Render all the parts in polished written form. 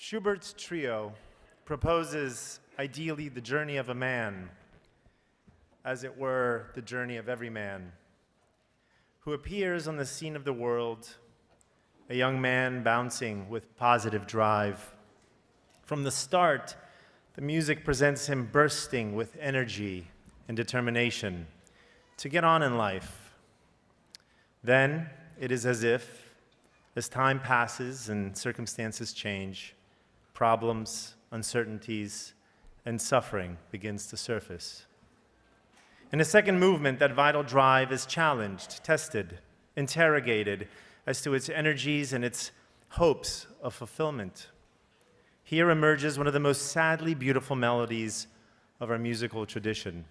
Schubert's trio proposes ideally the journey of a man, as it were the journey of every man, who appears on the scene of the world, a young man bouncing with positive drive. From the start, the music presents him bursting with energy and determination to get on in life. Then it is as if, as time passes and circumstances change, problems, uncertainties, and suffering begins to surface. In the second movement, that vital drive is challenged, tested, interrogated as to its energies and its hopes of fulfillment. Here emerges one of the most sadly beautiful melodies of our musical tradition.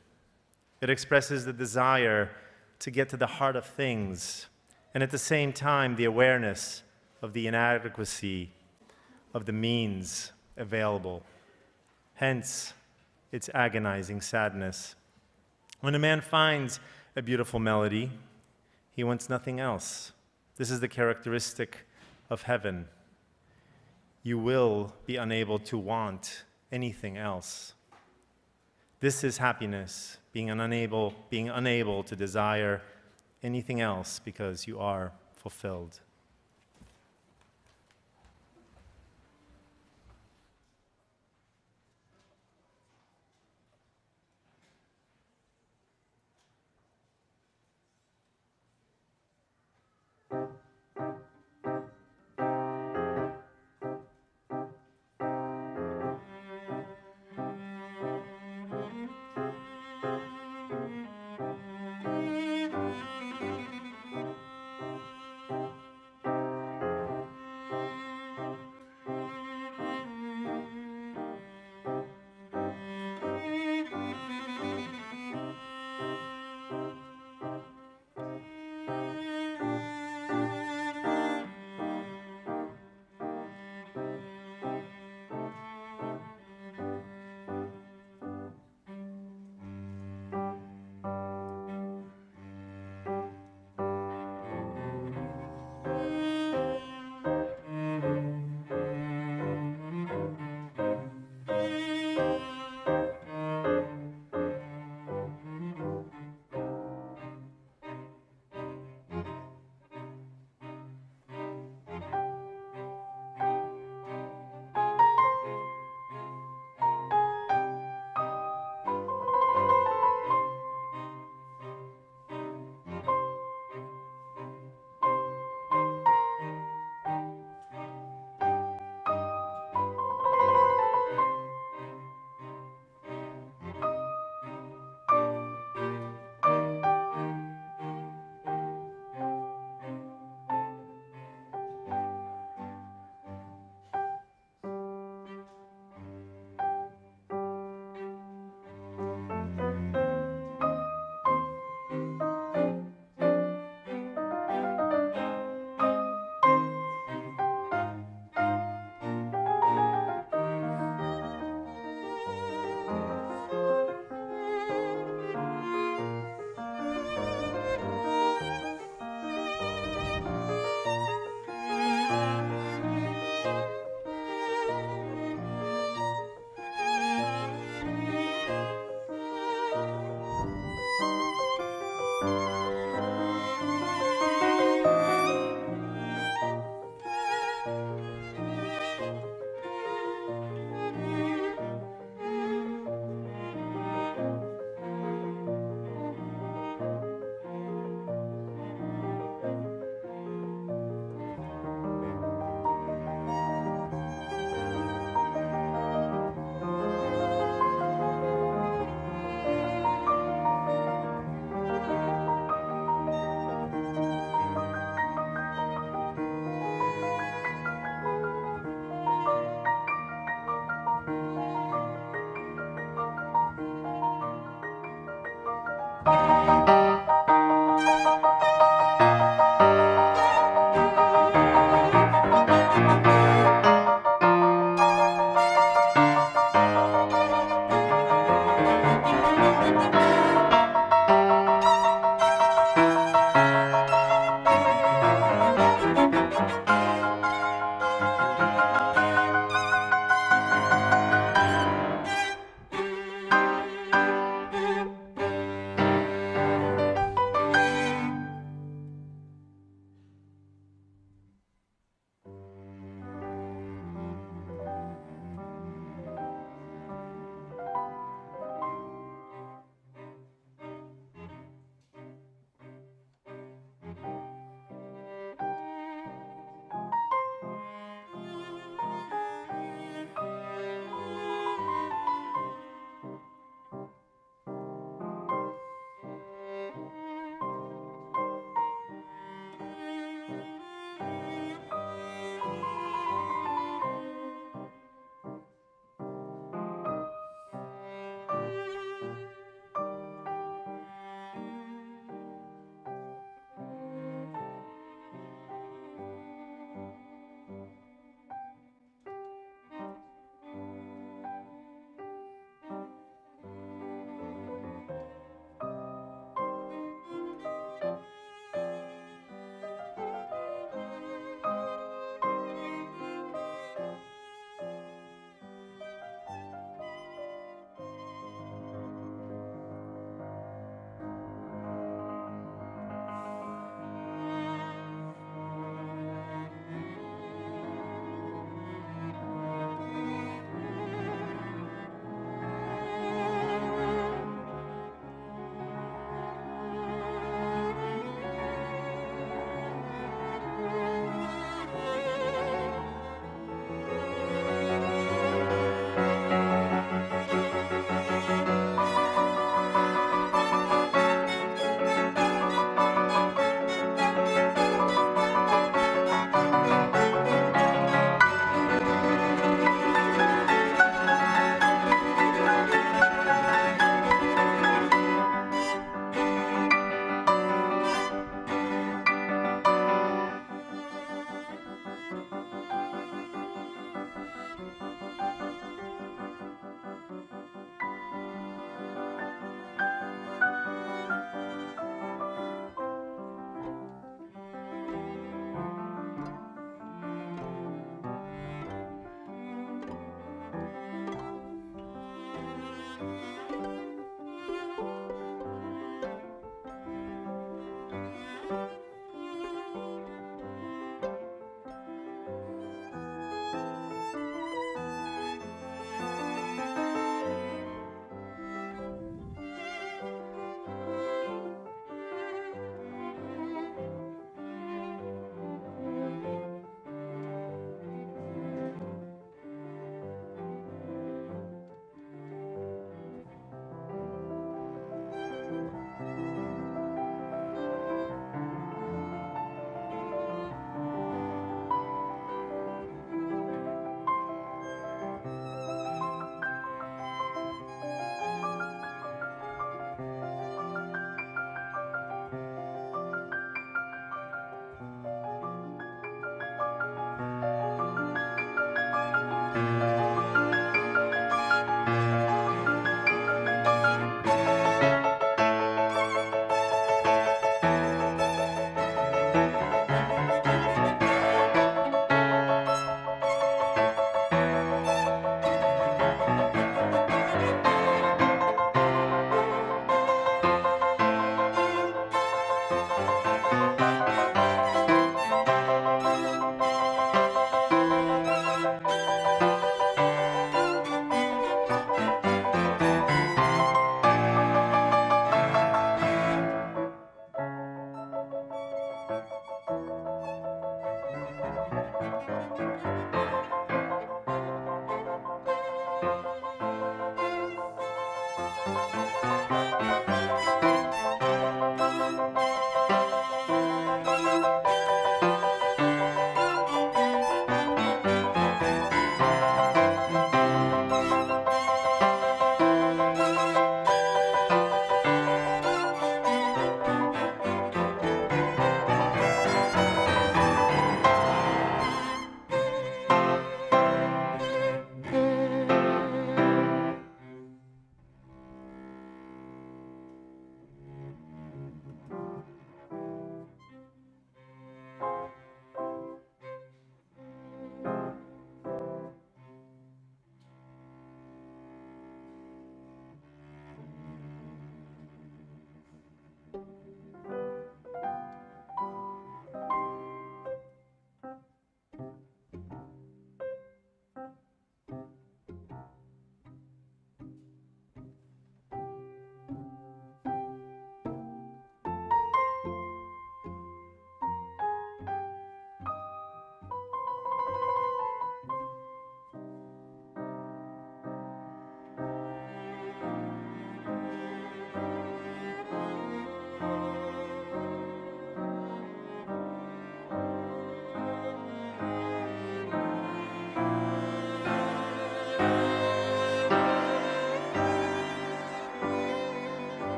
It expresses the desire to get to the heart of things, and at the same time, the awareness of the inadequacy of the means available. Hence, its agonizing sadness. When a man finds a beautiful melody, he wants nothing else. This is the characteristic of heaven. You will be unable to want anything else. This is happiness, being unable to desire anything else because you are fulfilled.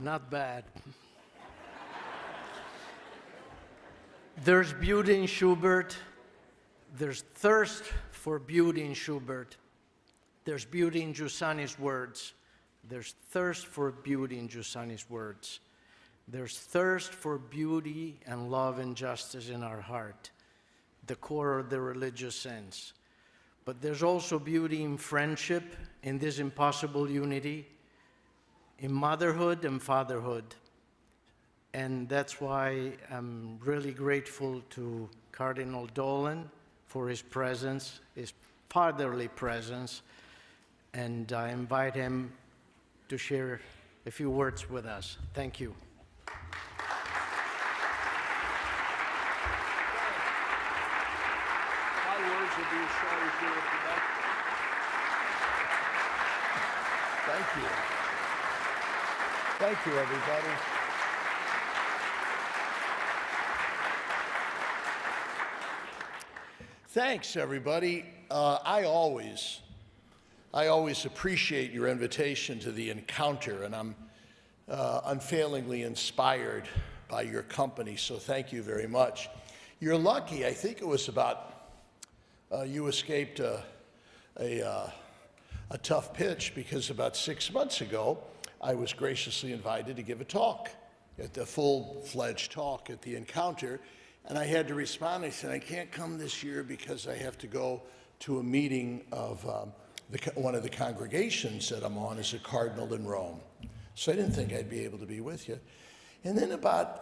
Not bad. There's beauty in Schubert. There's thirst for beauty in Schubert. There's beauty in Giussani's words. There's thirst for beauty in Giussani's words. There's thirst for beauty and love and justice in our heart, the core of the religious sense. But there's also beauty in friendship, in this impossible unity, in motherhood and fatherhood. And that's why I'm really grateful to Cardinal Dolan for his presence, his fatherly presence, and I invite him to share a few words with us. Thank you. Thank you. Thank you, everybody. Thanks, everybody. I always appreciate your invitation to the encounter, and I'm unfailingly inspired by your company, so thank you very much. You're lucky. I think it was about, you escaped a tough pitch, because about 6 months ago, I was graciously invited to give a talk, at the full-fledged talk at the encounter, and I had to respond. I said, I can't come this year because I have to go to a meeting of one of the congregations that I'm on as a cardinal in Rome. So I didn't think I'd be able to be with you. And then about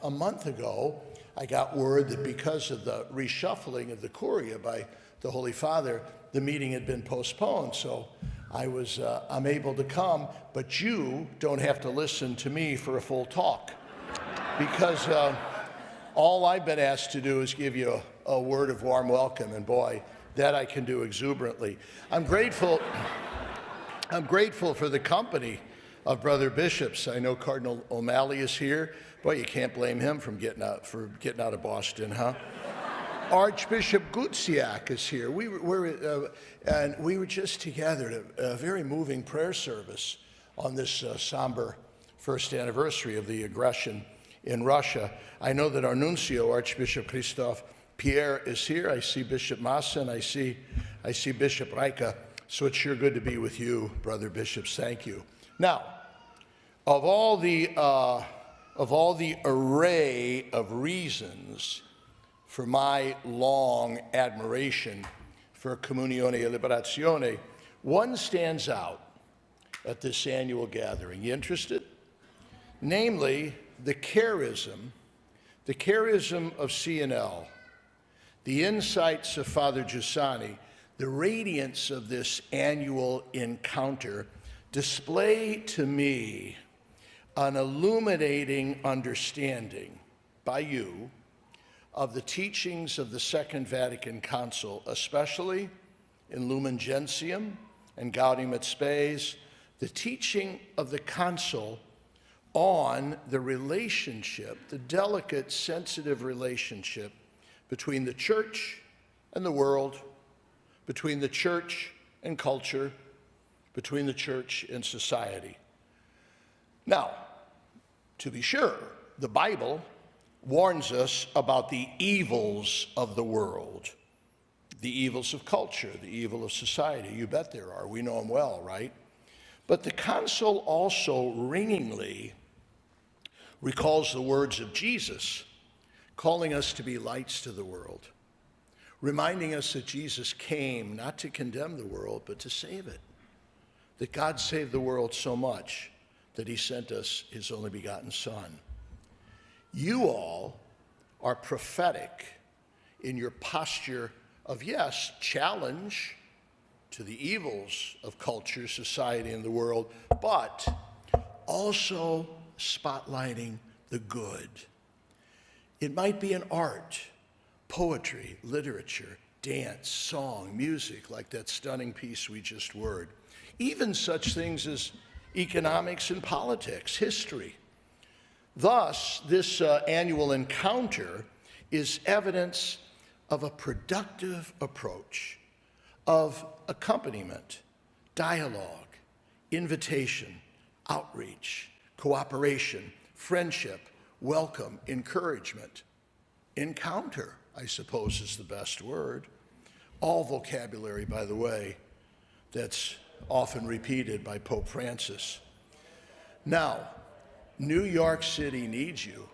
a month ago, I got word that because of the reshuffling of the Curia by the Holy Father, the meeting had been postponed. So I'm able to come, but you don't have to listen to me for a full talk, because all I've been asked to do is give you a word of warm welcome, and boy, that I can do exuberantly. I'm grateful for the company of brother bishops. I know Cardinal O'Malley is here. Boy, you can't blame him for getting out of Boston, huh? Archbishop Gutsiak is here. We were just together at a very moving prayer service on this somber first anniversary of the aggression in Russia. I know that our nuncio, Archbishop Christoph Pierre, is here. I see Bishop Massa, and I see Bishop Reika. So it's sure good to be with you, brother bishops. Thank you. Now, of all the array of reasons for my long admiration for Comunione e Liberazione, one stands out at this annual gathering. You interested? Namely, the charism of CNL, the insights of Father Giussani, the radiance of this annual encounter display to me an illuminating understanding by you of the teachings of the Second Vatican Council, especially in Lumen Gentium and Gaudium et Spes, the teaching of the Council on the relationship, the delicate, sensitive relationship between the Church and the world, between the Church and culture, between the Church and society. Now, to be sure, the Bible warns us about the evils of the world, the evils of culture, the evil of society. You bet there are. We know them well, right? But the Council also ringingly recalls the words of Jesus, calling us to be lights to the world, reminding us that Jesus came not to condemn the world, but to save it, that God saved the world so much that he sent us his only begotten Son. You all are prophetic in your posture of, yes, challenge to the evils of culture, society, and the world, but also spotlighting the good. It might be in art, poetry, literature, dance, song, music, like that stunning piece we just heard. Even such things as economics and politics, history. Thus, this annual encounter is evidence of a productive approach of accompaniment, dialogue, invitation, outreach, cooperation, friendship, welcome, encouragement, encounter, I suppose is the best word. All vocabulary, by the way, that's often repeated by Pope Francis. Now, New York City needs you.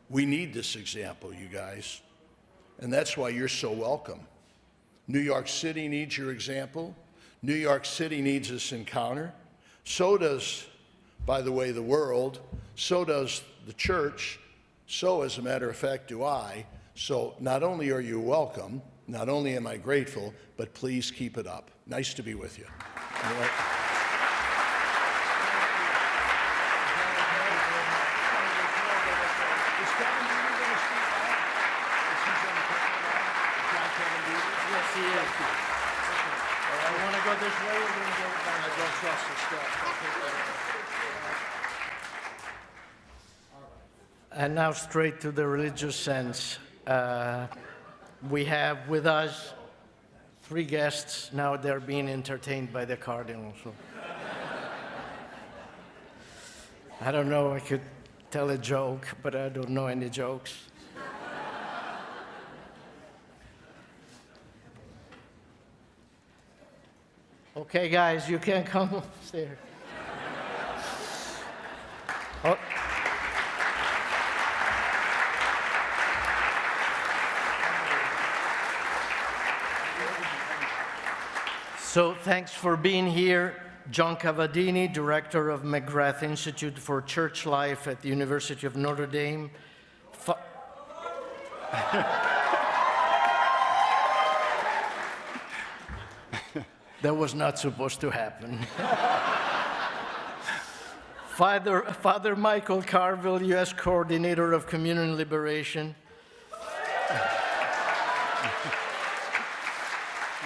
We need this example, you guys. And that's why you're so welcome. New York City needs your example. New York City needs this encounter. So does, by the way, the world. So does the church. So, as a matter of fact, do I. So not only are you welcome, not only am I grateful, but please keep it up. Nice to be with you. All right. Yes, he is. You want to go this way or going to go back? I don't trust the stuff. And now straight to the religious sense. We have with us 3 guests. Now they're being entertained by the Cardinal. So. I don't know, I could tell a joke, but I don't know any jokes. Okay, guys, you can come upstairs. Oh. So thanks for being here. John Cavadini, Director of McGrath Institute for Church Life at the University of Notre Dame. That was not supposed to happen. Father Michael Carvill, U.S. Coordinator of Communion Liberation.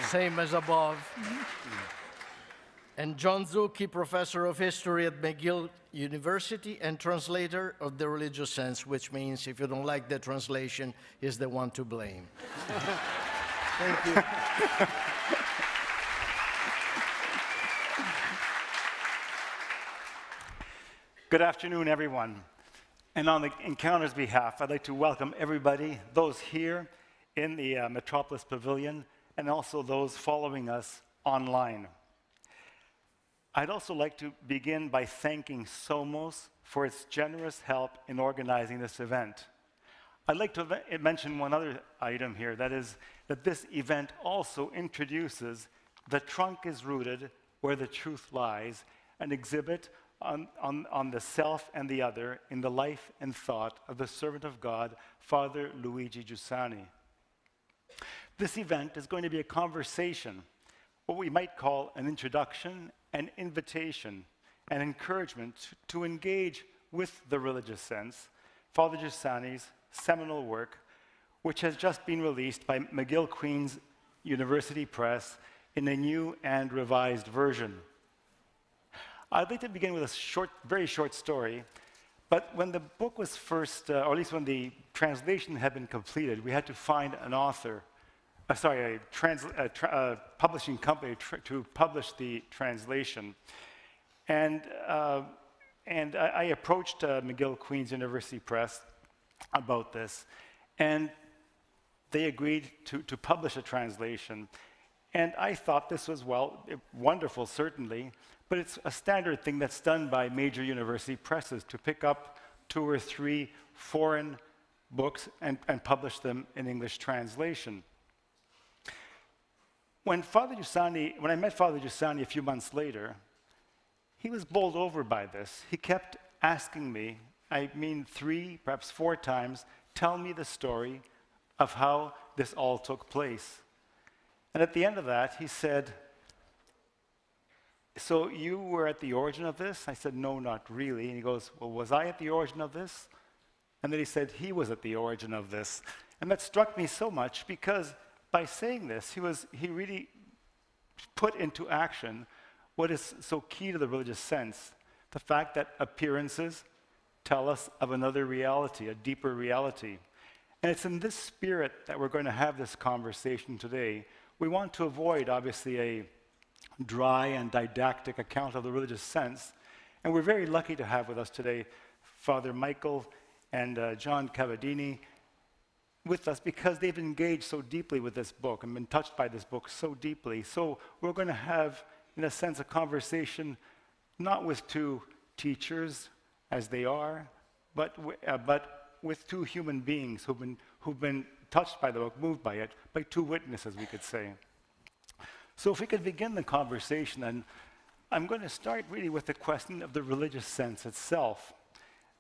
Same as above. And John Zucchi, Professor of History at McGill University and translator of the religious sense, which means if you don't like the translation, he's the one to blame. Thank you. Good afternoon, everyone. And on the Encounter's behalf, I'd like to welcome everybody, those here in the Metropolis Pavilion, and also those following us online. I'd also like to begin by thanking Somos for its generous help in organizing this event. I'd like to mention one other item here, that is that this event also introduces The Trunk is Rooted Where the Truth Lies, an exhibit on the self and the other in the life and thought of the servant of God, Father Luigi Giussani. This event is going to be a conversation, what we might call an introduction, an invitation, an encouragement to engage with the religious sense, Father Giussani's seminal work, which has just been released by McGill Queen's University Press in a new and revised version. I'd like to begin with a very short story, but when the book was first, or at least when the translation had been completed, we had to find an author, a publishing company to publish the translation. And I approached McGill Queen's University Press about this, and they agreed to publish a translation. And I thought this was, well, wonderful, certainly, but it's a standard thing that's done by major university presses to pick up 2 or 3 foreign books and publish them in English translation. When I met Father Giussani a few months later, he was bowled over by this. He kept asking me, 3, perhaps 4 times, tell me the story of how this all took place. And at the end of that, he said, so you were at the origin of this? I said, no, not really. And he goes, well, was I at the origin of this? And then he said, he was at the origin of this. And that struck me so much because by saying this, he really put into action what is so key to the religious sense, the fact that appearances tell us of another reality, a deeper reality. And it's in this spirit that we're going to have this conversation today. We want to avoid, obviously, a dry and didactic account of the religious sense, And we're very lucky to have with us today Father Michael and John Cavadini with us because they've engaged so deeply with this book and been touched by this book so deeply. So we're going to have, in a sense, a conversation not with two teachers as they are, but with two human beings who've been touched by the book, moved by it, by two witnesses, we could say. So if we could begin the conversation, and I'm going to start really with the question of the religious sense itself.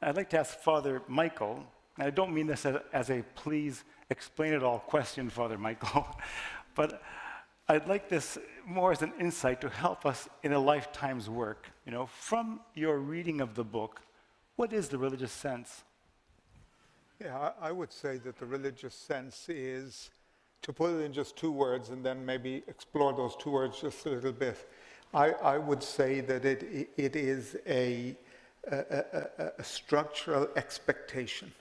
I'd like to ask Father Michael, and I don't mean this as a please explain it all question, Father Michael, but I'd like this more as an insight to help us in a lifetime's work. You know, from your reading of the book, what is the religious sense? Yeah, I would say that the religious sense is, to put it in just two words and then maybe explore those two words just a little bit, I would say that it is a structural expectation.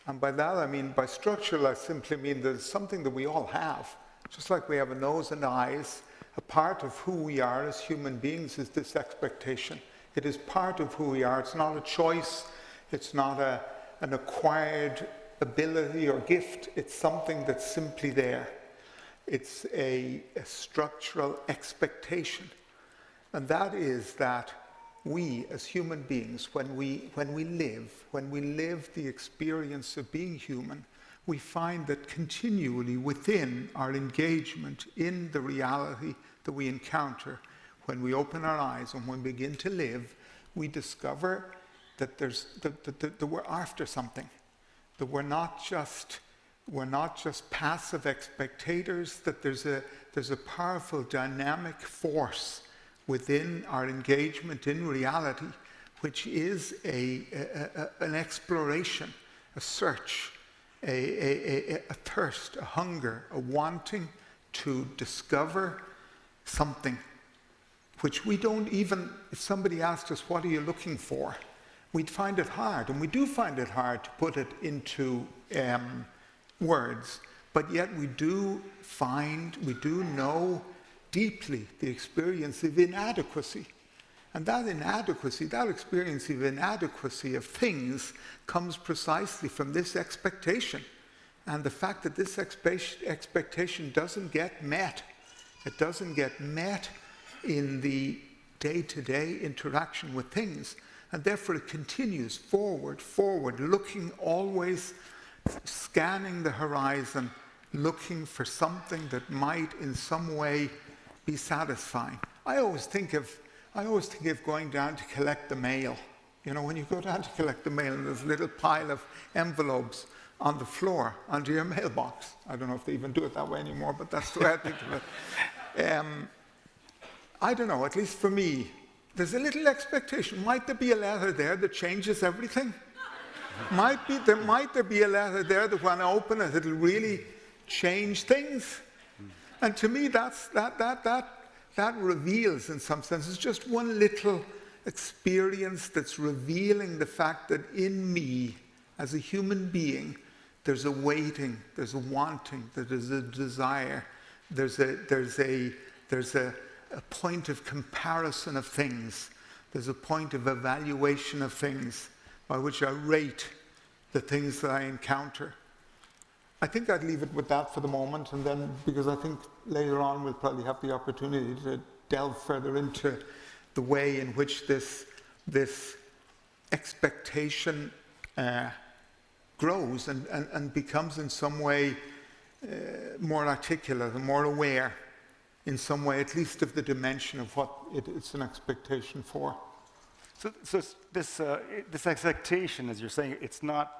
And by that I mean, by structural I simply mean that it's something that we all have. Just like we have a nose and eyes, a part of who we are as human beings is this expectation. It is part of who we are. It's not a choice. It's not an acquired ability or gift. It's something that's simply there. It's a structural expectation. And that is that we as human beings, when we live the experience of being human, we find that continually within our engagement in the reality that we encounter, when we open our eyes and when we begin to live, we discover that that we're after something, that we're not just passive spectators, that there's a powerful dynamic force within our engagement in reality, which is an exploration, a search, a thirst, a hunger, a wanting to discover something which we don't even, if somebody asked us, what are you looking for? We'd find it hard, and we do find it hard to put it into words, but yet we do know deeply the experience of inadequacy. And that inadequacy, that experience of inadequacy of things comes precisely from this expectation. And the fact that this expectation doesn't get met, it doesn't get met in the day-to-day interaction with things. And therefore it continues forward, looking always, scanning the horizon, looking for something that might in some way be satisfying. I always think of going down to collect the mail. You know, when you go down to collect the mail and there's a little pile of envelopes on the floor under your mailbox. I don't know if they even do it that way anymore, but that's the way I think of it. I don't know, at least for me, there's a little expectation. Might there be a letter there that changes everything? Might there be a letter there that when I open it, it'll really change things? And to me, that reveals, in some sense, it's just one little experience that's revealing the fact that in me, as a human being, there's a waiting, there's a wanting, there's a desire, there's a point of comparison of things, there's a point of evaluation of things by which I rate the things that I encounter. I think I'd leave it with that for the moment, and then, because I think later on we'll probably have the opportunity to delve further into the way in which this expectation grows and becomes in some way more articulate and more aware, in some way, at least of the dimension of what it's an expectation for. So this expectation, as you're saying, it's not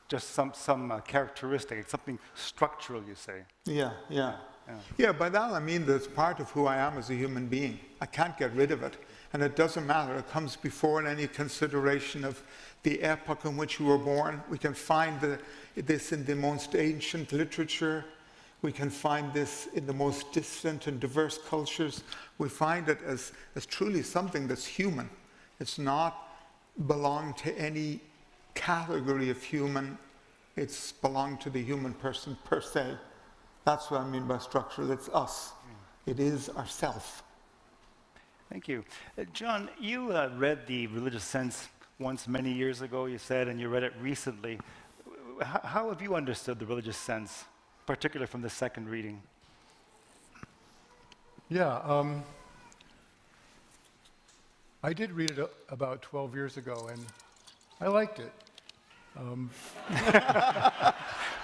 just some characteristic, it's something structural, you say. Yeah, by that I mean that it's part of who I am as a human being. I can't get rid of it. And it doesn't matter. It comes before any consideration of the epoch in which you were born. We can find this in the most ancient literature. We can find this in the most distant and diverse cultures. We find it as truly something that's human. It's not belong to any category of human. It's belong to the human person per se. That's what I mean by structural. It's us. It is ourself. Thank you. John, you read The Religious Sense once many years ago, you said, and you read it recently. How have you understood the religious sense, particularly from the second reading? Yeah, I did read it about 12 years ago, and I liked it.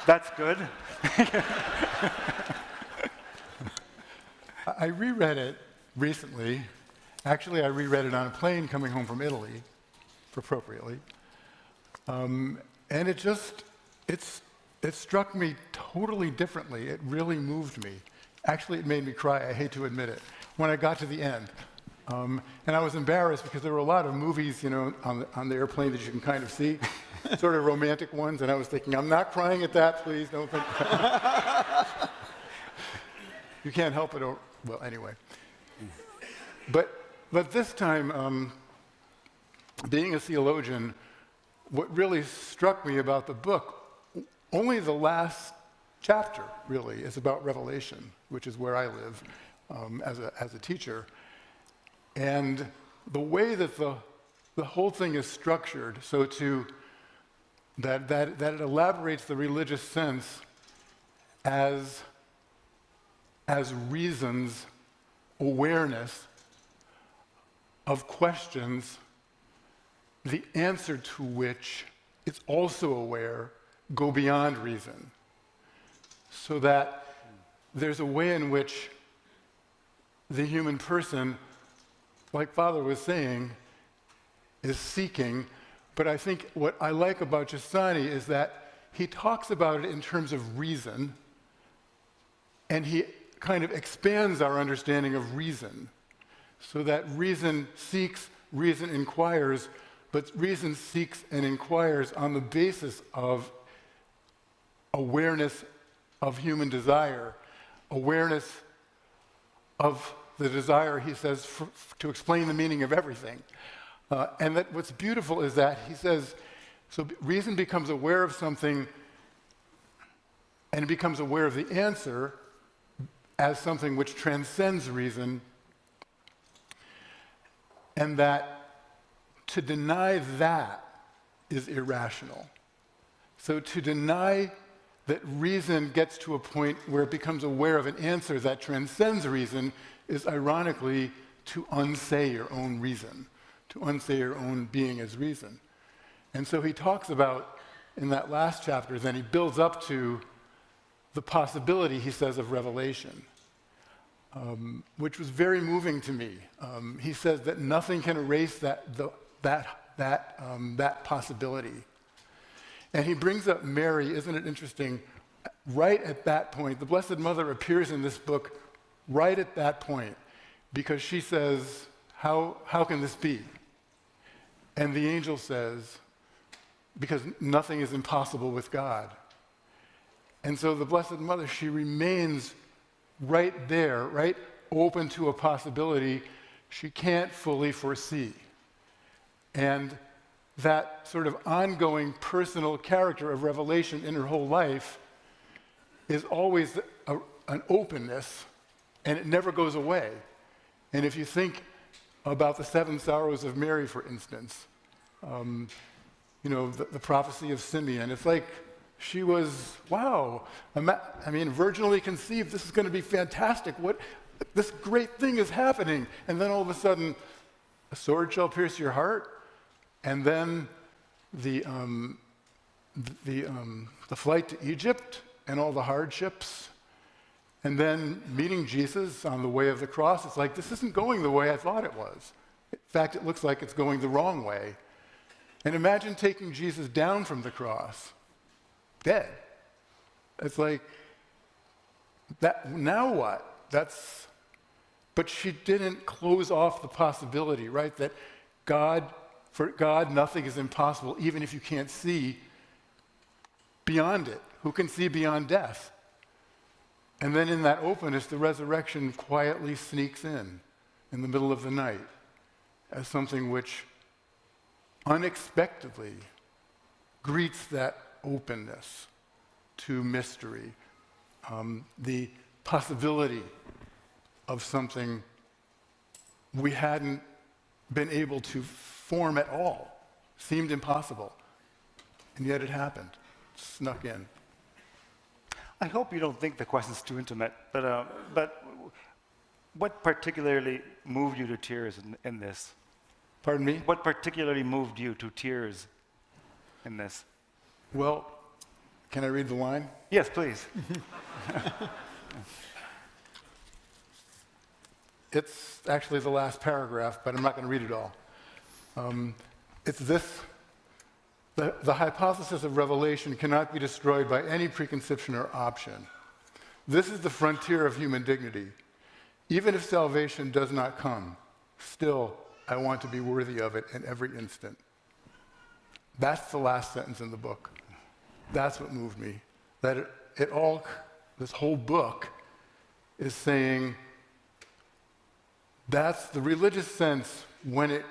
That's good. I reread it recently. Actually, I reread it on a plane coming home from Italy, appropriately. And it struck me totally differently. It really moved me. Actually, it made me cry, I hate to admit it, when I got to the end. And I was embarrassed because there were a lot of movies, on the airplane that you can kind of see, sort of romantic ones, and I was thinking, I'm not crying at that, please, don't think. You can't help it, well, anyway. But this time, being a theologian, what really struck me about the book, only the last chapter, really, is about Revelation, which is where I live as a teacher. And the way that the whole thing is structured, that it elaborates the religious sense as reason's awareness of questions, the answer to which it's also aware go beyond reason. So that there's a way in which the human person, like Father was saying, is seeking. But I think what I like about Giussani is that he talks about it in terms of reason, and he kind of expands our understanding of reason, so that reason seeks, reason inquires, but reason seeks and inquires on the basis of awareness of human desire, awareness of the desire, he says, to explain the meaning of everything. And that what's beautiful is that he says, so reason becomes aware of something and it becomes aware of the answer as something which transcends reason, and that to deny that is irrational. So to deny that reason gets to a point where it becomes aware of an answer that transcends reason is ironically to unsay your own reason, to unsay your own being as reason. And so he talks about, in that last chapter, then he builds up to the possibility, he says, of revelation, which was very moving to me. He says that nothing can erase that possibility. And he brings up Mary, isn't it interesting? Right at that point, the Blessed Mother appears in this book right at that point, because she says, how can this be? And the angel says, because nothing is impossible with God. And so the Blessed Mother, she remains right there, right open to a possibility she can't fully foresee. And that sort of ongoing personal character of revelation in her whole life is always an openness, and it never goes away. And if you think about the 7 sorrows of Mary, for instance, the prophecy of Simeon, it's like she was, wow, virginally conceived, this is going to be fantastic. This great thing is happening. And then all of a sudden, a sword shall pierce your heart. And then the flight to Egypt and all the hardships, and then meeting Jesus on the way of the cross. It's like, this isn't going the way I thought it was. In fact, it looks like it's going the wrong way. And imagine taking Jesus down from the cross, dead. It's like, that. Now what? But she didn't close off the possibility, right? That for God, nothing is impossible, even if you can't see beyond it. Who can see beyond death? And then in that openness, the resurrection quietly sneaks in the middle of the night, as something which unexpectedly greets that openness to mystery, the possibility of something we hadn't been able to form at all. Seemed impossible. And yet it happened. Snuck in. I hope you don't think the question's too intimate, but what particularly moved you to tears in this? Pardon me? What particularly moved you to tears in this? Well, can I read the line? Yes, please. It's actually the last paragraph, but I'm not going to read it all. It's this. The hypothesis of revelation cannot be destroyed by any preconception or option. This is the frontier of human dignity. Even if salvation does not come, still I want to be worthy of it in every instant. That's the last sentence in the book. That's what moved me. That this whole book is saying that's the religious sense when it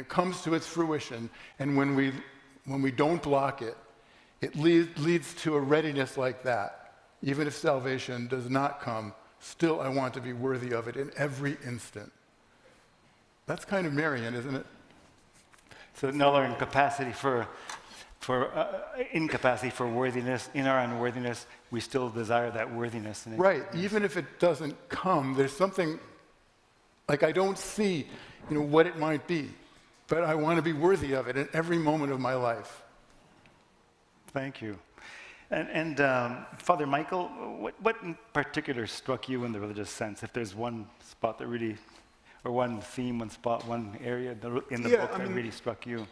comes to its fruition, and when we don't block it, it leads to a readiness like that. Even if salvation does not come, still I want to be worthy of it in every instant. That's kind of Marian, isn't it? So another incapacity for worthiness. In our unworthiness, we still desire that worthiness. Right. Even if it doesn't come, there's something like I don't see, what it might be, but I want to be worthy of it in every moment of my life. Thank you. And Father Michael, what in particular struck you in the religious sense? If there's one spot that really, or one theme, one spot, one area in the book that really struck you?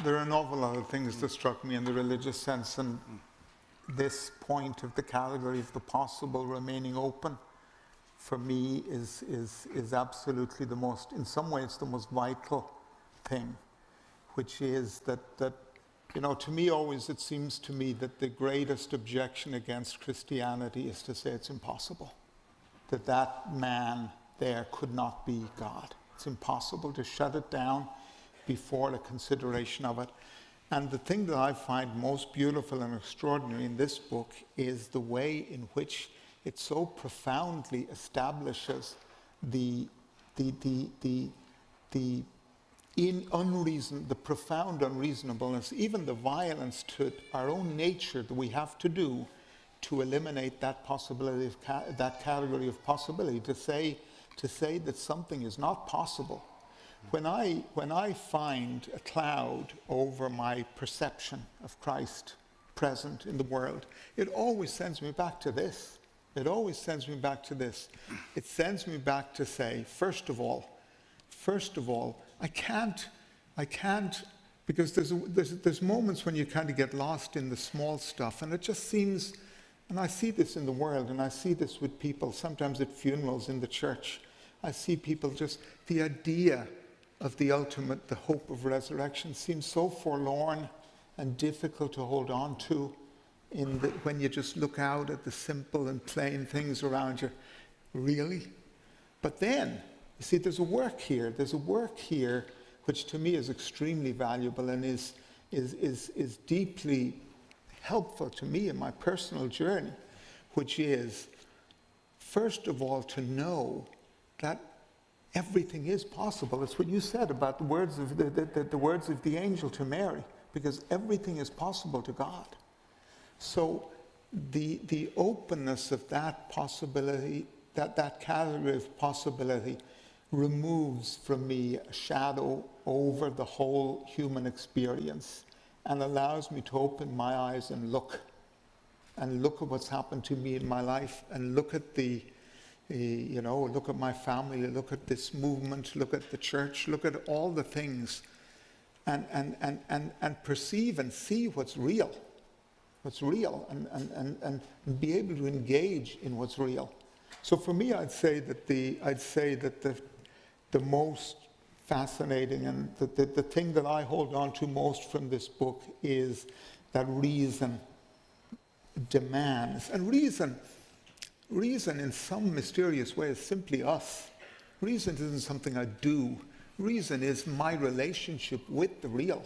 There are an awful lot of things that struck me in the religious sense, and this point of the category of the possible remaining open, for me, is absolutely the most, in some ways, the most vital thing, which is that to me always, it seems to me that the greatest objection against Christianity is to say it's impossible, that man there could not be God. It's impossible to shut it down before the consideration of it. And the thing that I find most beautiful and extraordinary in this book is the way in which it so profoundly establishes the profound unreasonableness, even the violence to our own nature that we have to do to eliminate that possibility, that category of possibility, to say that something is not possible. When I find a cloud over my perception of Christ present in the world, it always sends me back to this. It always sends me back to this. It sends me back to say, first of all, I can't, because there's moments when you kind of get lost in the small stuff, and it just seems, and I see this in the world, and I see this with people, sometimes at funerals in the church. I see people just, the idea of the ultimate, the hope of resurrection seems so forlorn and difficult to hold on to when you just look out at the simple and plain things around you. Really? But then, you see, there's a work here which to me is extremely valuable and is deeply helpful to me in my personal journey, which is, first of all, to know that everything is possible. It's what you said about the words of the angel to Mary, because everything is possible to God. So the openness of that possibility, that category of possibility, removes from me a shadow over the whole human experience and allows me to open my eyes and look at what's happened to me in my life, and look at look at my family, look at this movement, look at the church, look at all the things, and perceive and see what's real, and be able to engage in what's real. So for me, I'd say that the most fascinating and the thing that I hold on to most from this book is that reason demands, and reason in some mysterious way is simply us. Reason isn't something I do. Reason is my relationship with the real.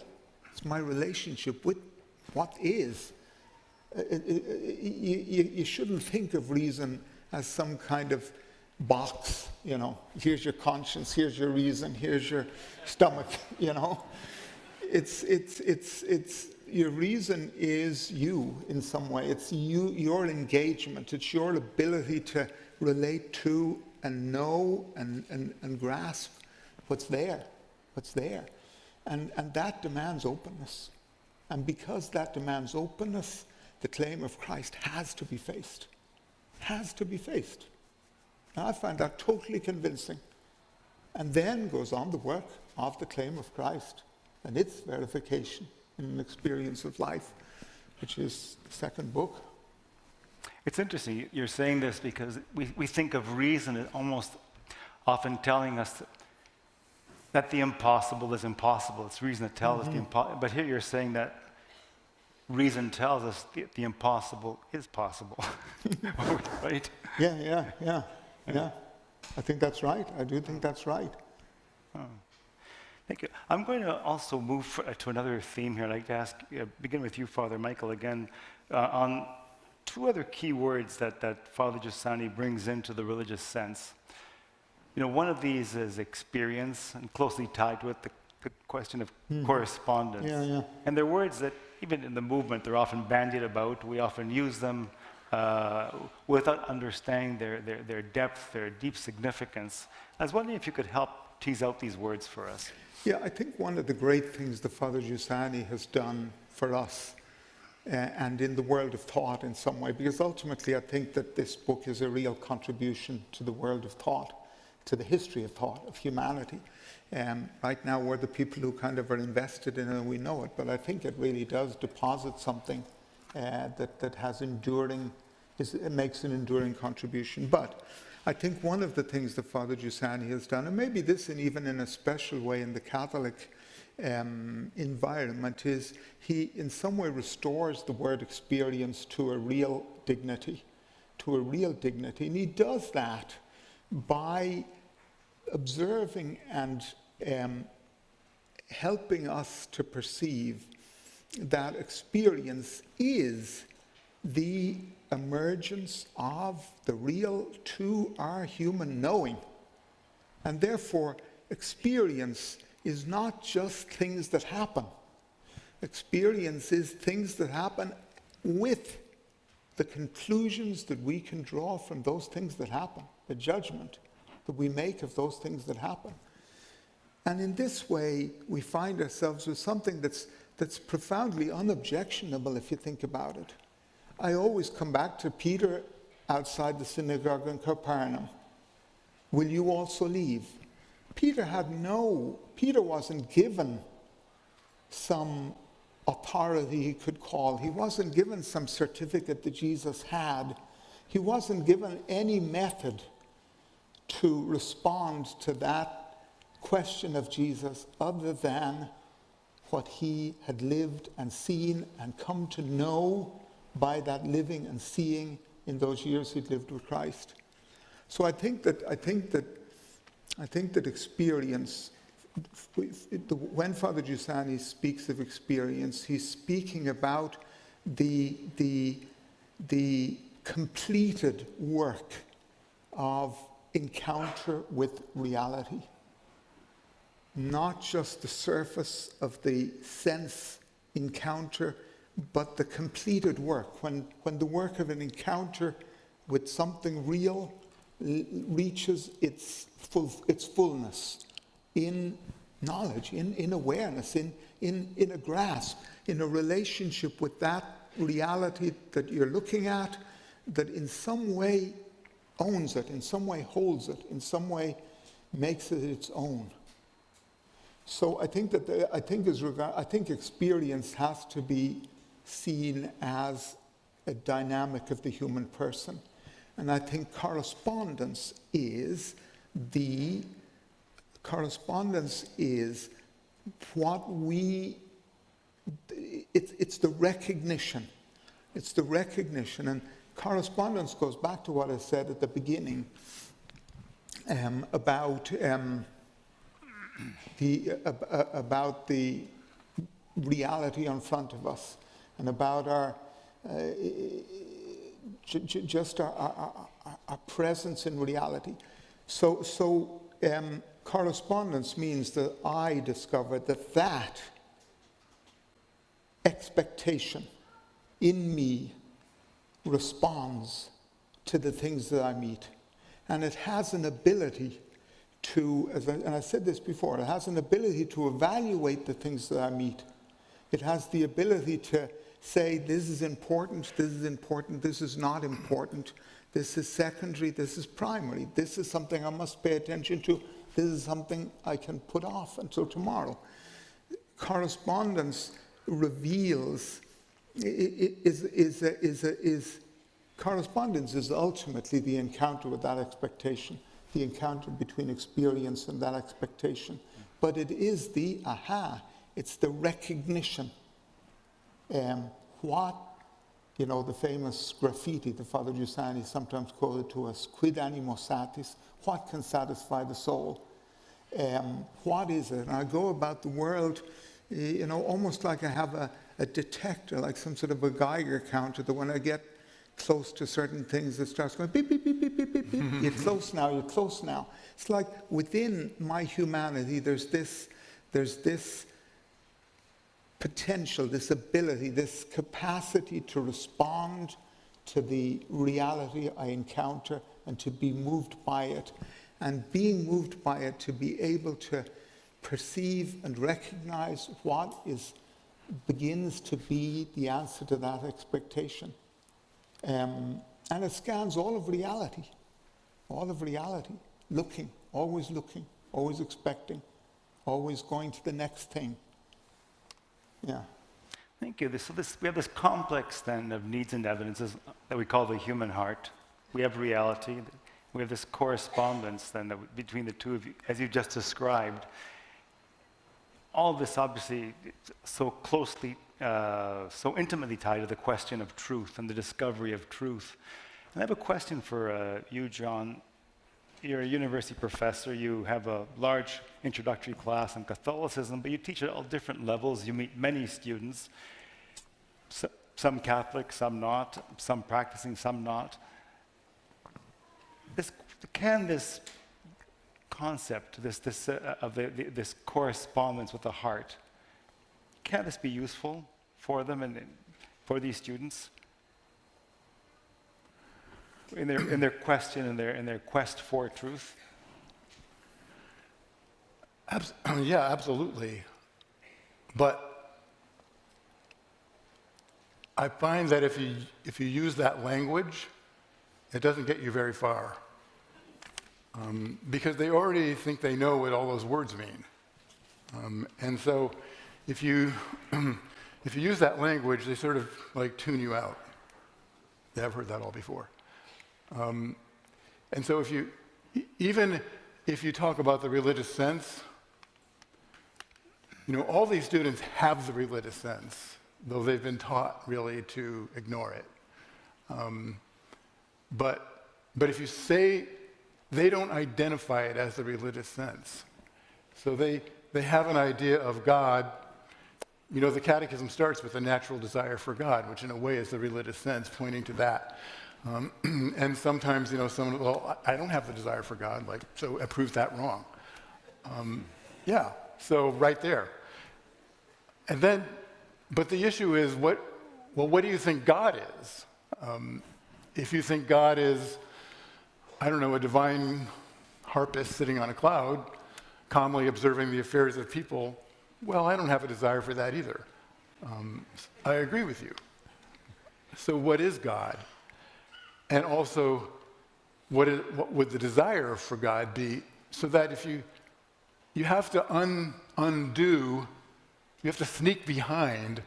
It's my relationship with what is. You shouldn't think of reason as some kind of box, you know, here's your conscience, here's your reason, here's your stomach, you know. It's your reason is you in some way. It's you, your engagement. It's your ability to relate to and know and grasp what's there. And that demands openness. And because that demands openness, the claim of Christ has to be faced. Has to be faced. And I find that totally convincing. And then goes on the work of the claim of Christ and its verification in an experience of life, which is the second book. It's interesting you're saying this because we think of reason as almost often telling us that the impossible is impossible. It's reason that tells us the impossible. But here you're saying that reason tells us the impossible is possible, right? Yeah. I think that's right. I do think that's right. Oh. Thank you. I'm going to also move to another theme here. I'd like to ask, begin with you, Father Michael, again, on two other key words that Father Giussani brings into the religious sense. You know, one of these is experience, and closely tied to it, the question of correspondence. Yeah. And they're words that, even in the movement, they're often bandied about. We often use them without understanding their depth, their deep significance. I was wondering if you could help tease out these words for us. Yeah, I think one of the great things that Father Giussani has done for us and in the world of thought in some way, because ultimately I think that this book is a real contribution to the world of thought, to the history of thought, of humanity. Right now we're the people who kind of are invested in it and we know it, but I think it really does deposit something that has enduring, it makes an enduring contribution. But I think one of the things that Father Giussani has done, and maybe this and even in a special way in the Catholic environment, is he in some way restores the word experience to a real dignity, And he does that by observing and helping us to perceive that experience is the emergence of the real to our human knowing. And therefore, experience is not just things that happen. Experience is things that happen with the conclusions that we can draw from those things that happen, the judgment that we make of those things that happen. And in this way, we find ourselves with something that's profoundly unobjectionable if you think about it. I always come back to Peter outside the synagogue in Capernaum. Will you also leave? Peter wasn't given some authority he could call. He wasn't given some certificate that Jesus had. He wasn't given any method to respond to that question of Jesus other than what he had lived and seen and come to know by that living and seeing in those years he'd lived with Christ. So I think that experience, when Father Giussani speaks of experience, he's speaking about the completed work of encounter with reality. Not just the surface of the sense encounter, but the completed work, when the work of an encounter with something real reaches its fullness in knowledge, in awareness, in a grasp, in a relationship with that reality that you're looking at, that in some way owns it, in some way holds it, in some way makes it its own. So I think experience has to be seen as a dynamic of the human person. And I think correspondence is what it's the recognition. It's the recognition. And correspondence goes back to what I said at the beginning about the reality in front of us, and about our our presence in reality. Correspondence means that I discovered that expectation in me responds to the things that I meet. And it has an ability to, and I said this before, it has an ability to evaluate the things that I meet. It has the ability to say, this is important, this is not important, this is secondary, this is primary, this is something I must pay attention to, this is something I can put off until tomorrow. Correspondence reveals, correspondence is ultimately the encounter with that expectation, the encounter between experience and that expectation. But it is the it's the recognition. The famous graffiti that Father Giussani sometimes quoted to us, quid animo satis, what can satisfy the soul? What is it? And I go about the world, almost like I have a detector, like some sort of a Geiger counter, that when I get close to certain things, it starts going beep, beep, beep, beep, beep, beep, beep. You're close now, you're close now. It's like within my humanity, there's this potential, this ability, this capacity to respond to the reality I encounter and to be moved by it. And being moved by it, to be able to perceive and recognize what begins to be the answer to that expectation. And it scans all of reality, looking, always expecting, always going to the next thing. Yeah. Thank you. We have this complex then of needs and evidences that we call the human heart. We have reality. We have this correspondence then between the two of you, as you just described. All of this obviously so closely, so intimately tied to the question of truth and the discovery of truth. And I have a question for you, John. You're a university professor. You have a large introductory class on Catholicism, but you teach at all different levels. You meet many students, some Catholic, some not, some practicing, some not. Can this concept, this correspondence with the heart, can this be useful for them and for these students in their question and in their quest for truth? Yeah, absolutely. But I find that if you use that language, it doesn't get you very far. Because they already think they know what all those words mean. And so if you use that language, they sort of like tune you out. Yeah, I've heard that all before. And so even if you talk about the religious sense, all these students have the religious sense, though they've been taught really to ignore it. But if you say, they don't identify it as the religious sense. So they have an idea of God. The catechism starts with a natural desire for God, which in a way is the religious sense, pointing to that. And sometimes, someone, well, I don't have the desire for God, so I proved that wrong. Yeah, so right there. And then, but the issue is, what do you think God is? If you think God is, I don't know, a divine harpist sitting on a cloud, calmly observing the affairs of people, well, I don't have a desire for that either. I agree with you. So what is God? And also, what would the desire for God be? So that if you have to undo, you have to sneak behind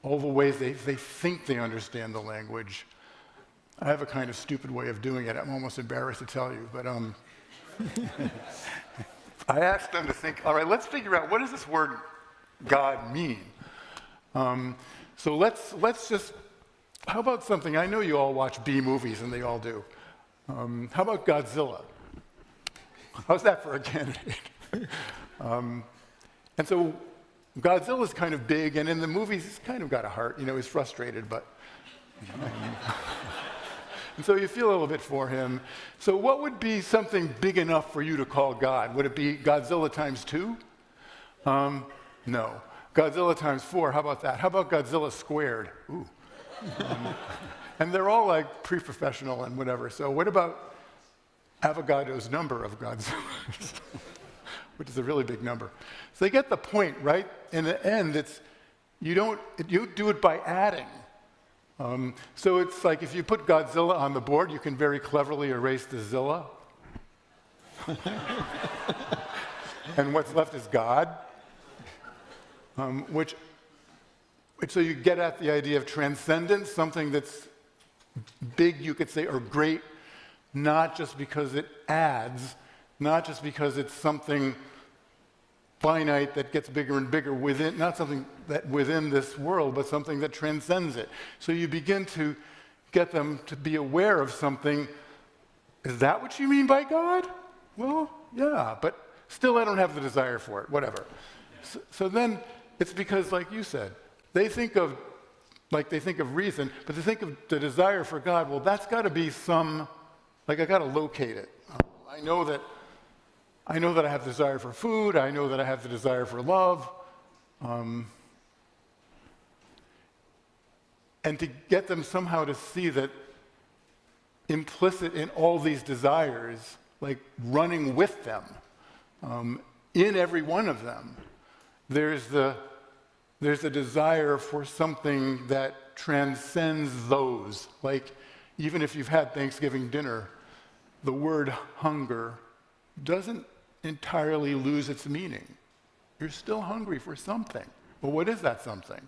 all the ways they think they understand the language. I have a kind of stupid way of doing it. I'm almost embarrassed to tell you, but I asked them to think, all right, let's figure out, what does this word God mean? So let's just, how about something, I know you all watch B movies, and they all do. How about Godzilla? How's that for a candidate? And so Godzilla's kind of big, and in the movies, he's kind of got a heart. He's frustrated, but... And so you feel a little bit for him. So what would be something big enough for you to call God? Would it be Godzilla times 2? No. Godzilla times 4, how about that? How about Godzilla squared? Ooh. And they're all like pre-professional and whatever. So what about Avogadro's number of Godzillas? Which is a really big number. So they get the point, right? In the end, you do it by adding. So it's like if you put Godzilla on the board, you can very cleverly erase the Zilla. And what's left is God. So you get at the idea of transcendence, something that's big, you could say, or great, not just because it adds, not just because it's something finite that gets bigger and bigger within, not something that within this world, but something that transcends it. So you begin to get them to be aware of something. Is that what you mean by God? Well, yeah, but still I don't have the desire for it, whatever. So then it's because, like you said, they think of reason, but they think of the desire for God. Well, that's got to be I got to locate it. I know that I have desire for food. I know that I have the desire for love. And to get them somehow to see that implicit in all these desires, like running with them, in every one of them, there's a desire for something that transcends those. Like, even if you've had Thanksgiving dinner, the word hunger doesn't entirely lose its meaning. You're still hungry for something. Well, what is that something?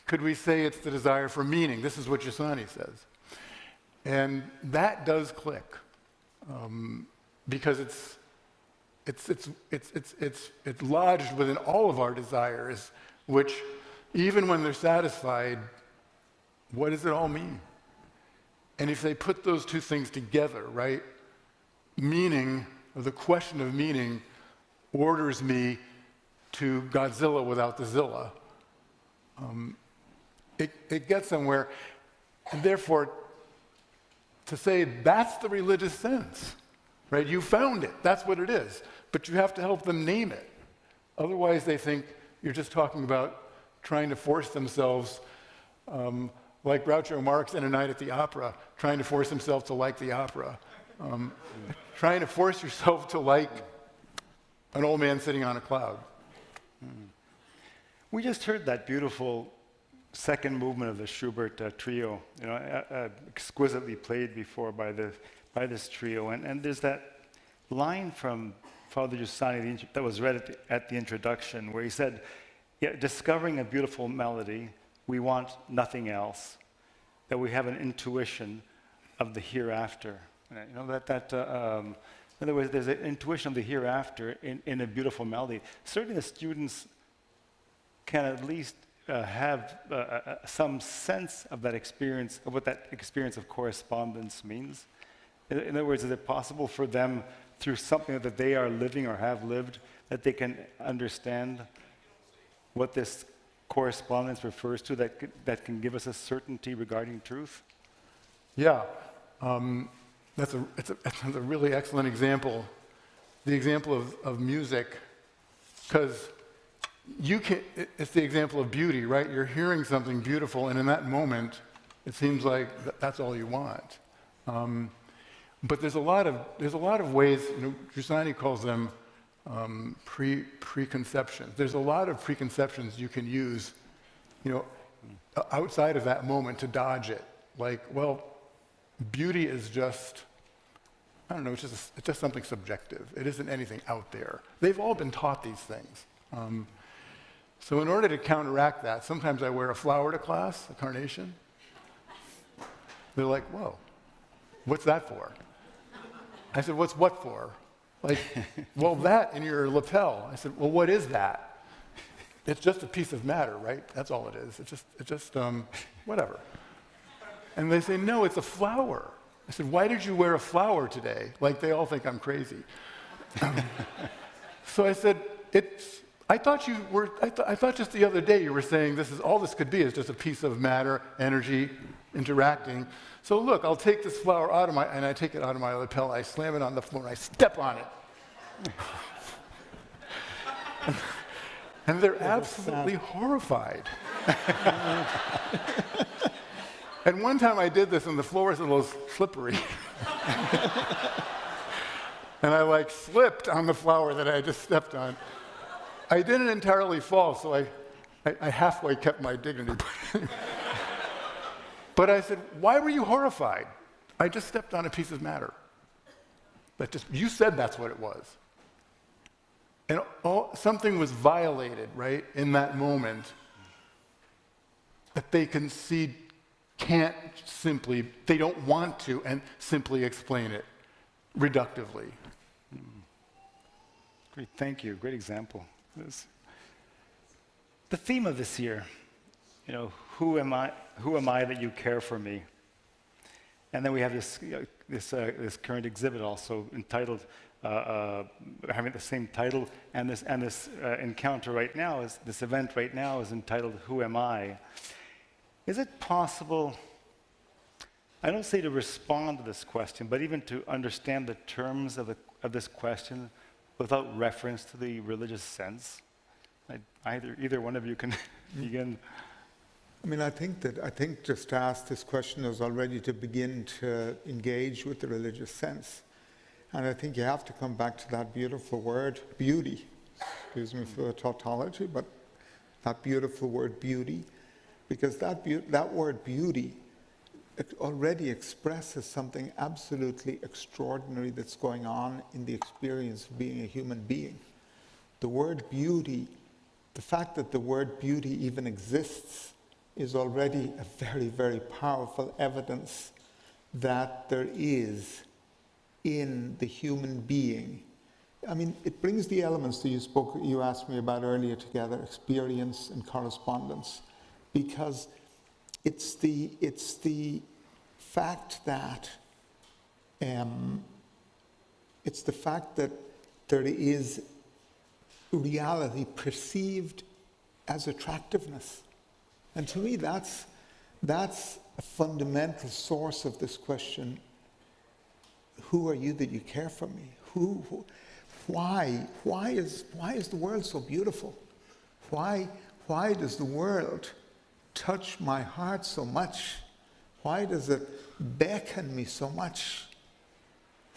Could we say it's the desire for meaning? This is what Giussani says. And that does click, because it's lodged within all of our desires, which even when they're satisfied, what does it all mean? And if they put those two things together, right, meaning, or the question of meaning, orders me to Godzilla without the Zilla, it gets somewhere. And therefore, to say that's the religious sense, right? You found it. That's what it is. But you have to help them name it. Otherwise, they think you're just talking about trying to force themselves, like Groucho Marx in A Night at the Opera, trying to force himself to like the opera. Trying to force yourself to like an old man sitting on a cloud. We just heard that beautiful second movement of the Schubert trio, exquisitely played before by this trio. And there's that line from Father Giussani that was read at the introduction, where he said, yeah, discovering a beautiful melody, we want nothing else, that we have an intuition of the hereafter. In other words, there's an intuition of the hereafter in a beautiful melody. Certainly the students can at least have some sense of that experience, of what that experience of correspondence means. In other words, is it possible for them, through something that they are living or have lived, that they can understand what this correspondence refers to, that can give us a certainty regarding truth? Yeah, that's a really excellent example. The example of music, because it's the example of beauty, right? You're hearing something beautiful, and in that moment, it seems like that's all you want. But there's a lot of ways. Giussani calls them preconceptions. There's a lot of preconceptions you can use, outside of that moment to dodge it. Like, well, beauty is just, I don't know, it's just something subjective. It isn't anything out there. They've all been taught these things. So in order to counteract that, sometimes I wear a flower to class, a carnation. They're like, whoa, what's that for? I said, what's what for? Like, well, that in your lapel. I said, well, what is that? It's just a piece of matter, right? That's all it is. It's just whatever. And they say, no, it's a flower. I said, why did you wear a flower today? Like, they all think I'm crazy. So I said, it's I thought just the other day you were saying all this could be is just a piece of matter, energy, interacting. So look, I'll take this flower and I take it out of my lapel, I slam it on the floor, and I step on it. And they're absolutely horrified. And one time I did this, and the floor was a little slippery. And I slipped on the flower that I just stepped on. I didn't entirely fall, so I halfway kept my dignity. But I said, why were you horrified? I just stepped on a piece of matter. You said that's what it was. And something was violated, right, in that moment that they they don't want to and simply explain it reductively. Great, thank you. Great example. The theme of this year, who am I that you care for me? And then we have this current exhibit also entitled, having the same title, and this encounter right now this event right now is entitled, Who Am I? Is it possible, I don't say to respond to this question, but even to understand the terms of this question without reference to the religious sense? Either one of you can begin. I mean, I think just to ask this question is already to begin to engage with the religious sense. And I think you have to come back to that beautiful word, beauty. Excuse me for the tautology, but that beautiful word, beauty. Because that word, beauty, it already expresses something absolutely extraordinary that's going on in the experience of being a human being. The word beauty, the fact that the word beauty even exists, is already a very, very powerful evidence that there is in the human being. I mean, it brings the elements that you asked me about earlier together, experience and correspondence, because it's the fact that there is reality perceived as attractiveness. And to me, that's a fundamental source of this question. Who are you that you care for me? Why is the world so beautiful? Why does the world touch my heart so much? Why does it beckon me so much?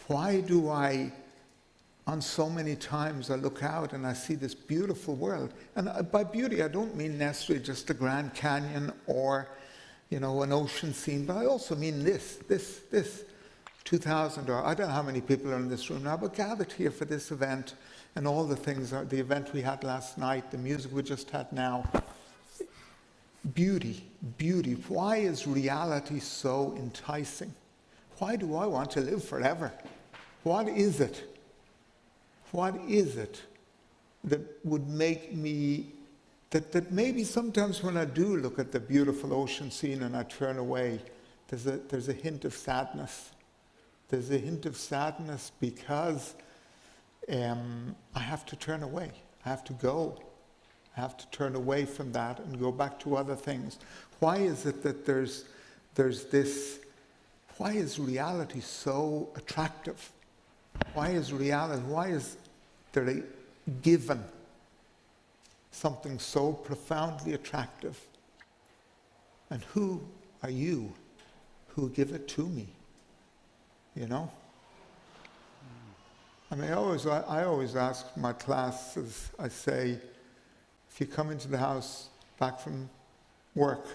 Why do on so many times I look out and I see this beautiful world? And by beauty, I don't mean necessarily just the Grand Canyon or, an ocean scene, but I also mean this 2,000, or I don't know how many people are in this room now, but gathered here for this event and all the things, the event we had last night, the music we just had now. Beauty. Why is reality so enticing? Why do I want to live forever? What is it that would make me, that maybe sometimes when I do look at the beautiful ocean scene and I turn away, there's a hint of sadness. There's a hint of sadness because I have to turn away. I have to go. I have to turn away from that and go back to other things. Why is it that there's this, why is reality so attractive? Why is there a given something so profoundly attractive? And who are you who give it to me? I mean, I always ask my classes, I say, if you come into the house back from work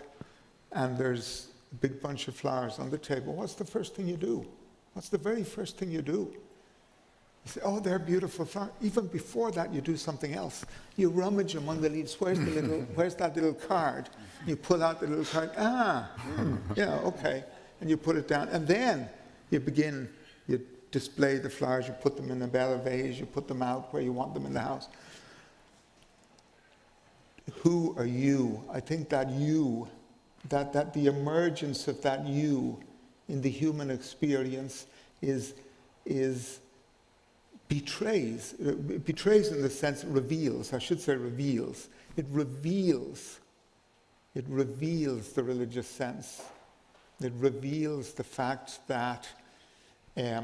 and there's a big bunch of flowers on the table, what's the first thing you do? What's the very first thing you do? You say, oh, they're beautiful flowers. Even before that, you do something else. You rummage among the leaves. Where's that little card? You pull out the little card. Okay. And you put it down. And then you display the flowers. You put them in a belle vase. You put them out where you want them in the house. Who are you? I think that you, that the emergence of that you in the human experience is betrays. Betrays in the sense it reveals. I should say reveals. It reveals the religious sense. It reveals the fact that, I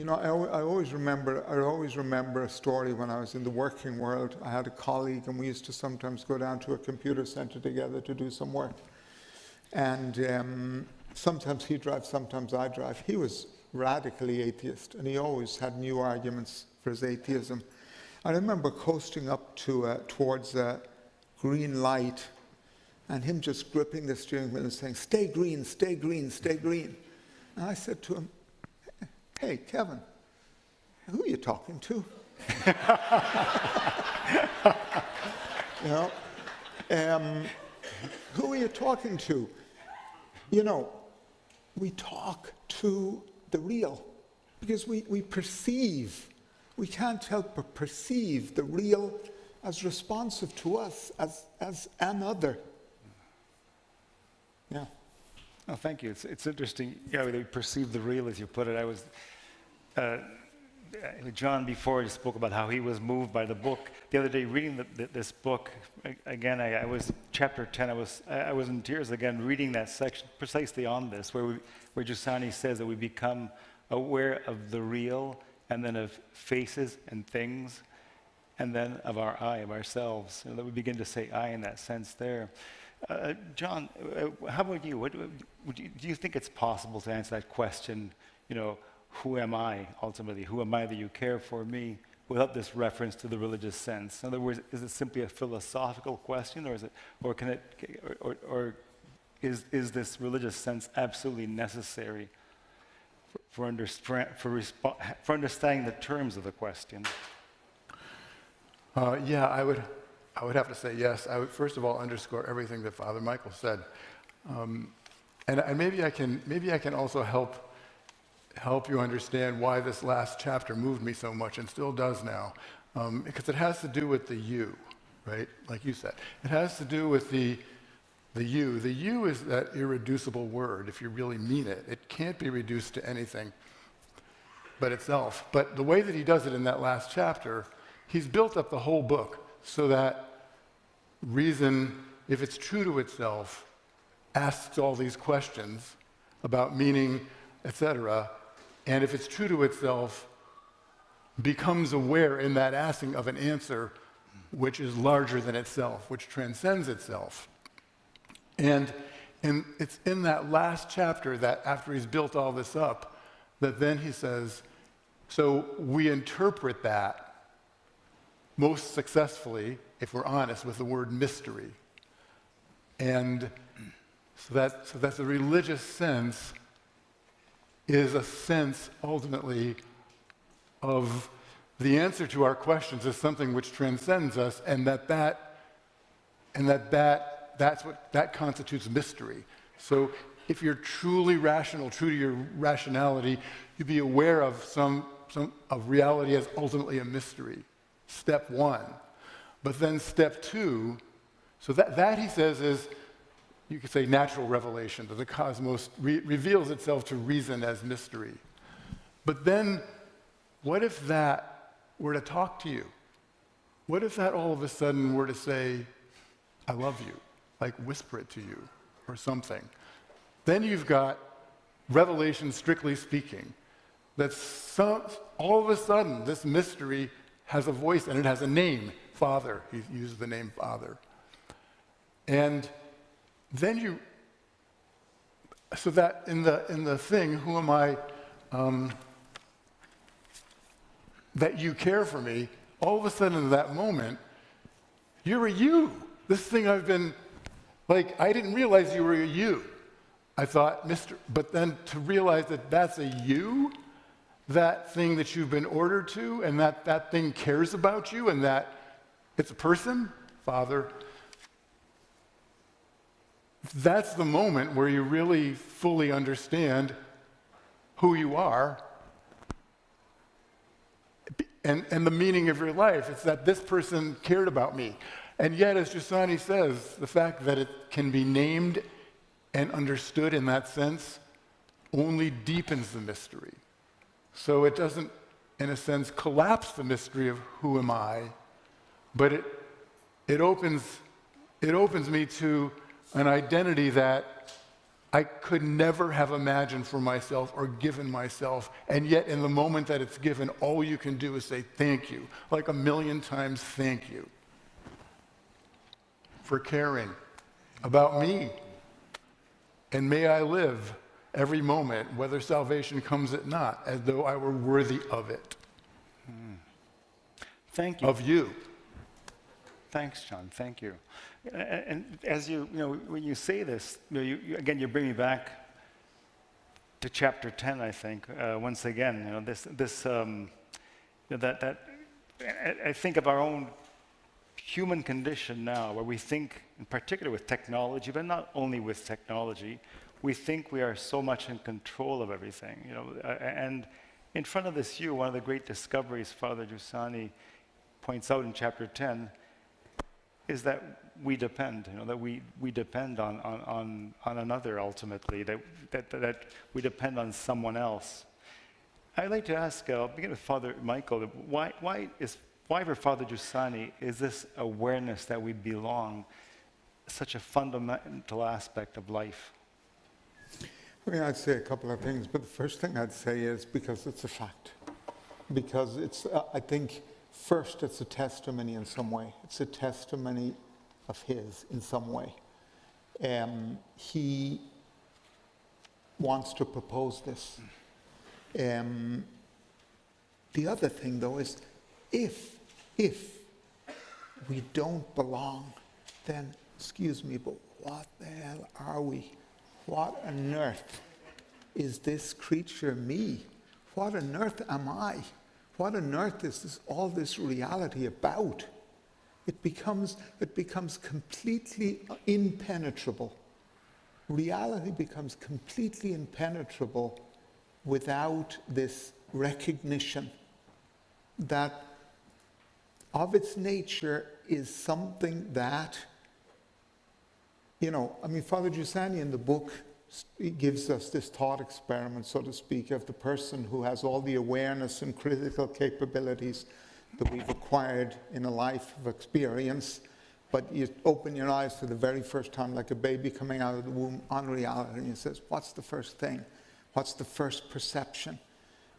always remember a story when I was in the working world. I had a colleague, and we used to sometimes go down to a computer center together to do some work. And sometimes he drives, sometimes I drive. He was radically atheist, and he always had new arguments for his atheism. I remember coasting up towards a green light, and him just gripping the steering wheel and saying, "Stay green, stay green, stay green." And I said to him, "Hey, Kevin, who are you talking to?" Who are you talking to? We talk to the real because we perceive. We can't help but perceive the real as responsive to us, as an other. Yeah. Oh, thank you. It's interesting. Yeah, we perceive the real, as you put it. I was, John before just spoke about how he was moved by the book. The other day, reading this book again, I was chapter 10. I was in tears again, reading that section precisely on this, where Giussani says that we become aware of the real, and then of faces and things, and then of our I, of ourselves. And that we begin to say I in that sense there. John, how about you? Do you think it's possible to answer that question, who am I, ultimately? Who am I that you care for me, without this reference to the religious sense? In other words, is it simply a philosophical question, or is this religious sense absolutely necessary for understanding the terms of the question? Yeah, I would have to say yes. I would first of all underscore everything that Father Michael said, and maybe I can also help you understand why this last chapter moved me so much and still does now, because it has to do with the you, right? Like you said, it has to do with the you. The you is that irreducible word. If you really mean it, it can't be reduced to anything but itself. But the way that he does it in that last chapter, he's built up the whole book so that reason, if it's true to itself, asks all these questions about meaning, etc., and if it's true to itself, becomes aware in that asking of an answer which is larger than itself, which transcends itself. And it's in that last chapter that after he's built all this up, that then he says, so we interpret that most successfully, if we're honest, with the word mystery. And so that the religious sense is a sense, ultimately, of the answer to our questions as something which transcends us, and that constitutes mystery. So if you're truly rational, true to your rationality, you'd be aware of of reality as ultimately a mystery. Step one. But then step two, so that he says is, you could say, natural revelation, that the cosmos reveals itself to reason as mystery. But then, what if that were to talk to you? What if that all of a sudden were to say, I love you, like whisper it to you, or something? Then you've got revelation, strictly speaking, that all of a sudden, this mystery has a voice and it has a name, Father. He uses the name Father. And then so that in the thing, who am I, that you care for me, all of a sudden in that moment, you're a you. This thing I've been, I didn't realize you were a you. I thought, but then to realize that that's a you, that thing that you've been ordered to, and that thing cares about you, and that it's a person, Father, that's the moment where you really fully understand who you are and the meaning of your life. It's that this person cared about me. And yet, as Giussani says, the fact that it can be named and understood in that sense only deepens the mystery. So it doesn't, in a sense, collapse the mystery of who am I, but it opens me to an identity that I could never have imagined for myself or given myself, and yet in the moment that it's given, all you can do is say thank you, like 1,000,000 times thank you for caring about me. And may I live every moment, whether salvation comes or not, as though I were worthy of it. Thank you. Of you. Thanks, John. Thank you. And as when you say this, again, you bring me back to chapter 10. I think once again, I think of our own human condition now, where we think, in particular with technology, but not only with technology, we think we are so much in control of everything. And in front of this one of the great discoveries Father Giussani points out in chapter 10 is that we depend, that we depend on another ultimately, that we depend on someone else. I'd like to ask, I'll begin with Father Michael, why for Father Giussani is this awareness that we belong such a fundamental aspect of life? I mean, I'd say a couple of things, but the first thing I'd say is because it's a fact. Because it's, I think, first it's a testimony in some way. It's a testimony of his in some way. He wants to propose this. The other thing, though, is if we don't belong, then, excuse me, but what the hell are we? What on earth is this creature me? What on earth am I? What on earth is all this reality about? It becomes completely impenetrable. Reality becomes completely impenetrable without this recognition that of its nature is something that, Father Giussani in the book gives us this thought experiment, so to speak, of the person who has all the awareness and critical capabilities that we've acquired in a life of experience, but you open your eyes for the very first time like a baby coming out of the womb on reality, and he says, what's the first thing? What's the first perception?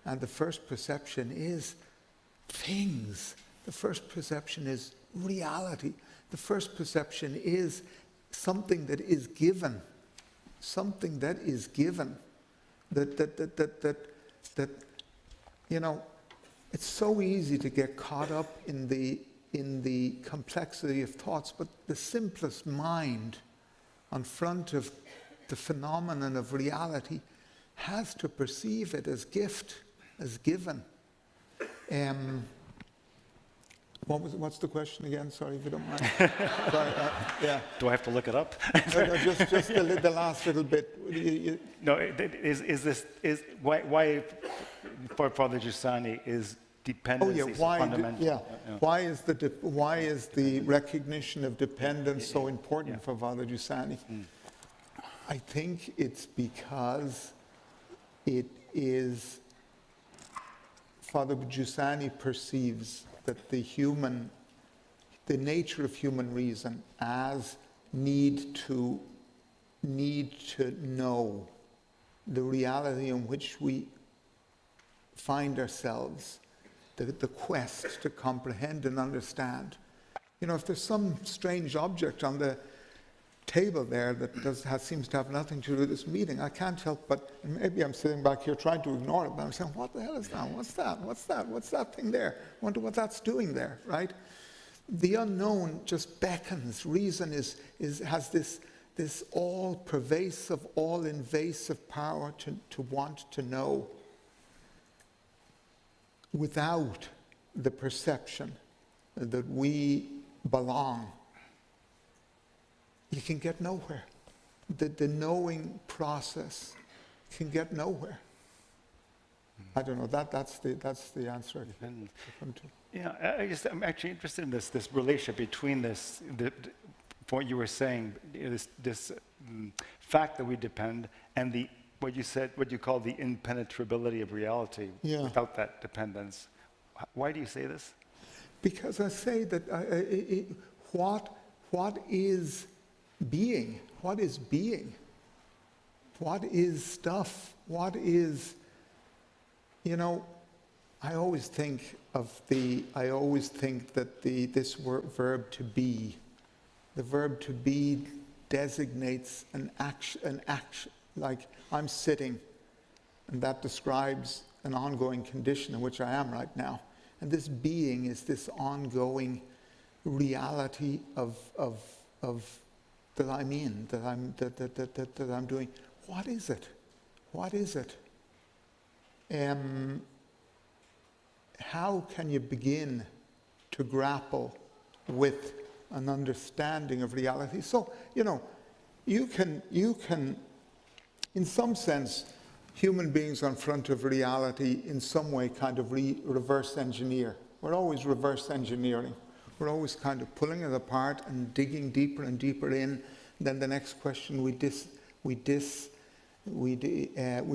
And the first perception is things. The first perception is reality. The first perception is something that is given. Something that is given. That it's so easy to get caught up in the complexity of thoughts, but the simplest mind in front of the phenomenon of reality has to perceive it as gift, as given. What's the question again? Sorry, if you don't mind. Sorry, yeah. Do I have to look it up? No, just the last little bit. No, why for Father Giussani is dependency so fundamental? Why is the recognition of dependence so important for Father Giussani? I think it's because it is Father Giussani perceives that the nature of human reason as need to know the reality in which we find ourselves, the quest to comprehend and understand. If there's some strange object on the table there that seems to have nothing to do with this meeting, I can't help but, maybe I'm sitting back here trying to ignore it, but I'm saying, what the hell is that? What's that? What's that? What's that thing there? I wonder what that's doing there, right? The unknown just beckons. Reason has this all-pervasive, all-invasive power to want to know without the perception that we belong. You can get nowhere. The knowing process can get nowhere. I don't know. That's the answer I can come to. Yeah, I'm actually interested in this relationship between what you were saying, this fact that we depend, and the what you said, what you call the impenetrability of reality Yeah. without that dependence. Why do you say this? Because I say that what is being? What is being? What is stuff? What is, I always think that this verb to be, the verb to be designates an action, like I'm sitting, and that describes an ongoing condition in which I am right now. And this being is this ongoing reality of that I'm in, that I'm doing. What is it? What is it? How can you begin to grapple with an understanding of reality? So, you can, in some sense, human beings on front of reality in some way kind of reverse engineer. We're always reverse engineering. We're always kind of pulling it apart and digging deeper and deeper in. Then the next question, we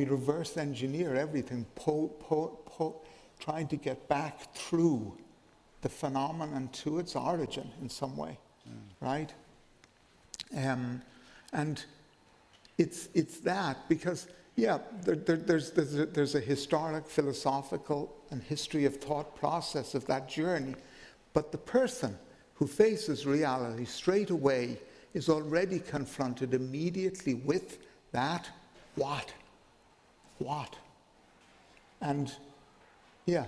reverse engineer everything, trying to get back through the phenomenon to its origin in some way, right? And it's that because, yeah, there's a historic, philosophical, and history of thought process of that journey. But the person who faces reality straight away is already confronted immediately with that what? And yeah,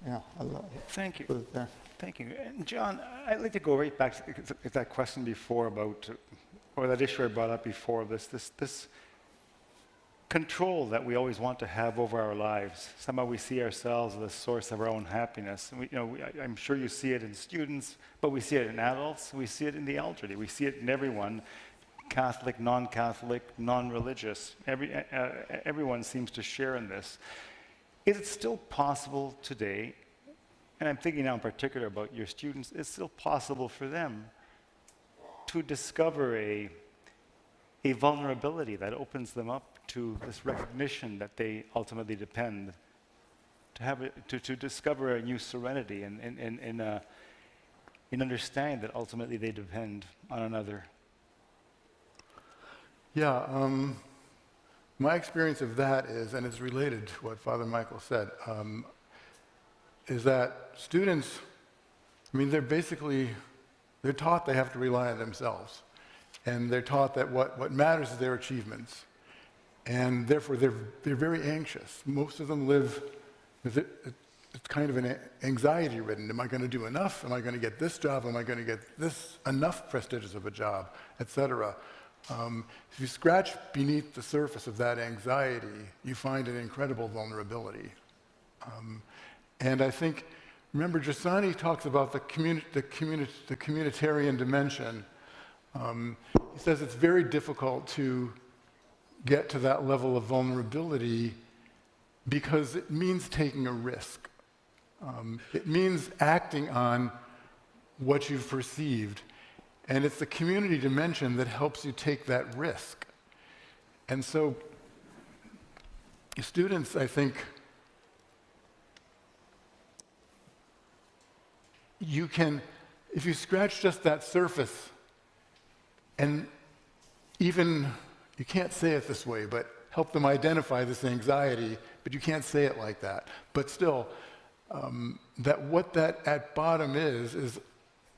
I love it. Thank you. Put it there. Thank you. And John, I'd like to go right back to that question before about, or that issue I brought up before, this control that we always want to have over our lives. Somehow we see ourselves as the source of our own happiness. And I'm sure you see it in students, but we see it in adults, we see it in the elderly, we see it in everyone, Catholic, non-Catholic, non-religious. Everyone seems to share in this. Is it still possible today, and I'm thinking now in particular about your students, it's still possible for them to discover a vulnerability that opens them up to this recognition that they ultimately depend, to discover a new serenity in understanding that ultimately they depend on another? Yeah, my experience of that is, and it's related to what Father Michael said, is that students, they're taught they have to rely on themselves. And they're taught that what matters is their achievements. And therefore, they're very anxious. Most of them live, it's kind of an anxiety-ridden. Am I going to do enough? Am I going to get this job? Am I going to get this enough prestigious of a job, etc.? If you scratch beneath the surface of that anxiety, you find an incredible vulnerability. And I think, remember, Giussani talks about the communitarian dimension. He says it's very difficult to get to that level of vulnerability because it means taking a risk. It means acting on what you've perceived. And it's the community dimension that helps you take that risk. And so students, I think, you can, if you scratch just that surface, and even, you can't say it this way, but help them identify this anxiety, but you can't say it like that. But still, that what that at bottom is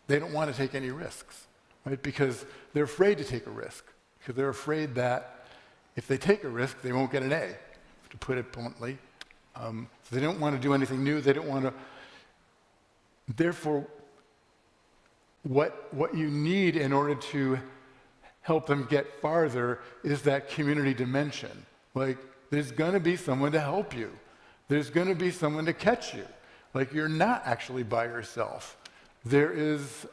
they don't want to take any risks, right? Because they're afraid to take a risk, because they're afraid that if they take a risk, they won't get an A, to put it bluntly. So they don't want to do anything new. They don't want to. Therefore, what you need in order to help them get farther is that community dimension. Like, there's going to be someone to help you. There's going to be someone to catch you. Like, you're not actually by yourself. There is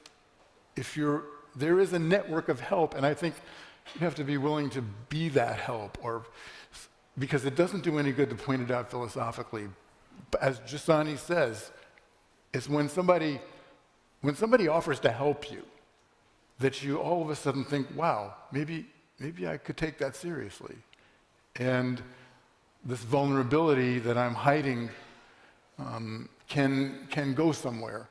a network of help, and I think you have to be willing to be that help, because it doesn't do any good to point it out philosophically. But as Giussani says, it's when somebody offers to help you that you all of a sudden think, wow, maybe I could take that seriously. And this vulnerability that I'm hiding can go somewhere.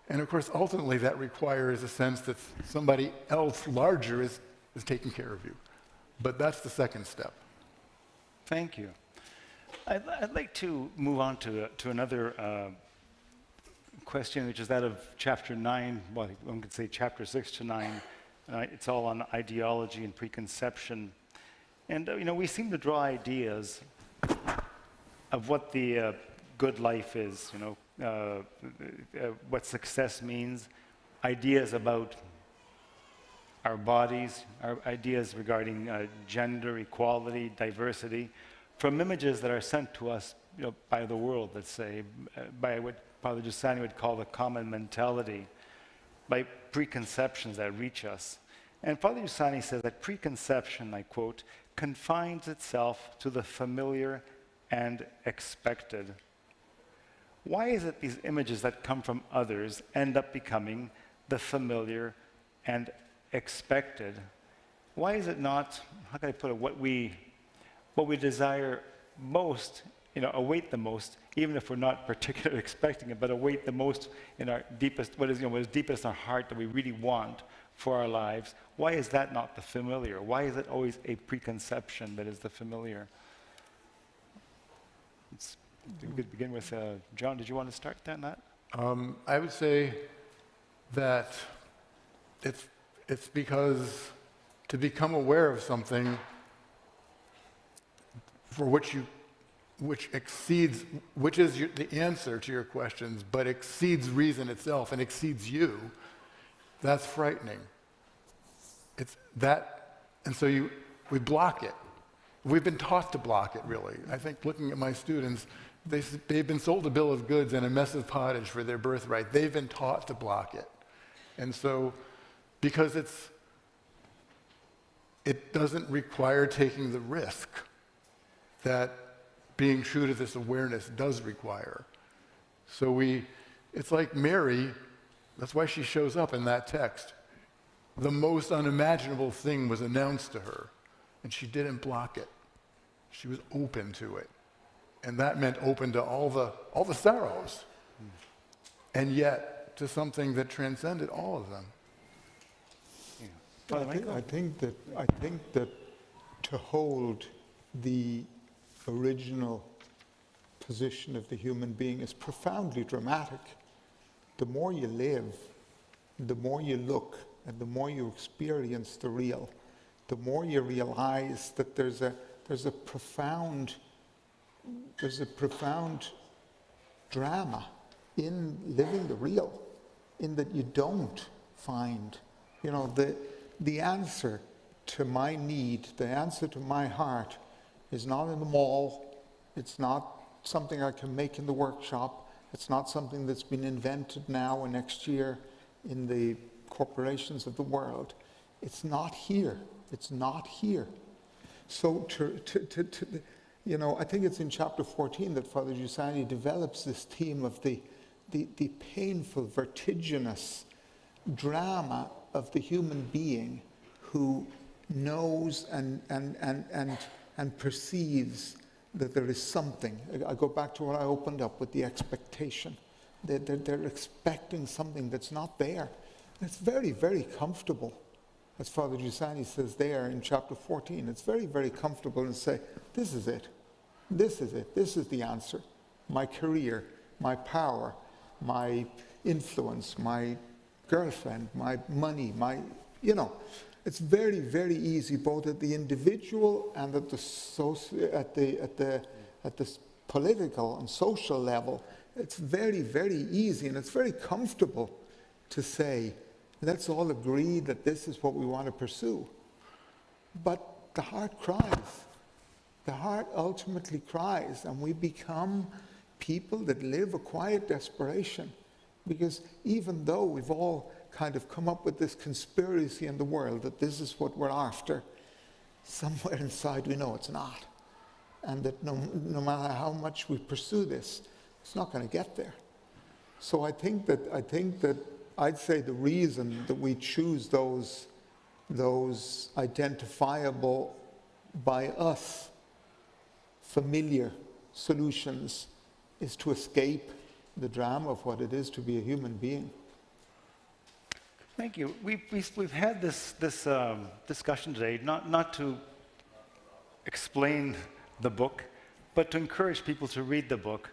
And of course, ultimately, that requires a sense that somebody else larger is taking care of you. But that's the second step. Thank you. I'd like to move on to another question, which is that of chapter 9, well, one could say chapter 6 to 9. It's all on ideology and preconception. And, we seem to draw ideas of what the good life is, what success means, ideas about our bodies, our ideas regarding gender, equality, diversity, from images that are sent to us by the world, let's say, by what Father Giussani would call the common mentality, by preconceptions that reach us. And Father Giussani says that preconception, I quote, confines itself to the familiar and expected. Why is it these images that come from others end up becoming the familiar and expected? Why is it not, how can I put it, what we desire most, await the most, even if we're not particularly expecting it, but await the most in our deepest, what is deepest in our heart that we really want for our lives? Why is that not the familiar? Why is it always a preconception that is the familiar? We could begin with, John, did you want to start on that? I would say that it's because to become aware of something for which is the answer to your questions, but exceeds reason itself and exceeds you, that's frightening. It's that, and so we block it. We've been taught to block it, really. I think looking at my students, they've been sold a bill of goods and a mess of pottage for their birthright. They've been taught to block it. And so, because it doesn't require taking the risk that being true to this awareness does require. So it's like Mary, that's why she shows up in that text. The most unimaginable thing was announced to her, and she didn't block it. She was open to it. And that meant open to all the sorrows, and yet to something that transcended all of them. Yeah. I think that to hold the original position of the human being is profoundly dramatic. The more you live, the more you look, and the more you experience the real, the more you realize that there's a profound drama in living the real, in that you don't find, the answer to my need, the answer to my heart is not in the mall, it's not something I can make in the workshop, it's not something that's been invented now or next year in the corporations of the world. It's not here. It's not here. So I think it's in chapter 14 that Father Giussani develops this theme of the painful, vertiginous drama of the human being who knows and perceives that there is something. I go back to what I opened up with, the expectation. They're expecting something that's not there. And it's very, very comfortable, as Father Giussani says there in chapter 14. It's very, very comfortable to say, this is it. This is it. This is the answer. My career, my power, my influence, my girlfriend, my money, it's very, very easy, both at the individual and at the political and social level. It's very, very easy, and it's very comfortable to say, let's all agree that this is what we want to pursue. But the heart cries. The heart ultimately cries, and we become people that live a quiet desperation. Because even though we've all kind of come up with this conspiracy in the world that this is what we're after, somewhere inside we know it's not. And that no matter how much we pursue this, it's not going to get there. So I think that I'd say the reason that we choose those identifiable by us familiar solutions is to escape the drama of what it is to be a human being. Thank you. We've had this discussion today, not to explain the book, but to encourage people to read the book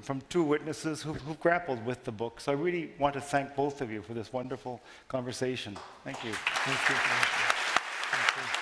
from two witnesses who grappled with the book. So I really want to thank both of you for this wonderful conversation. Thank you. Thank you. Thank you.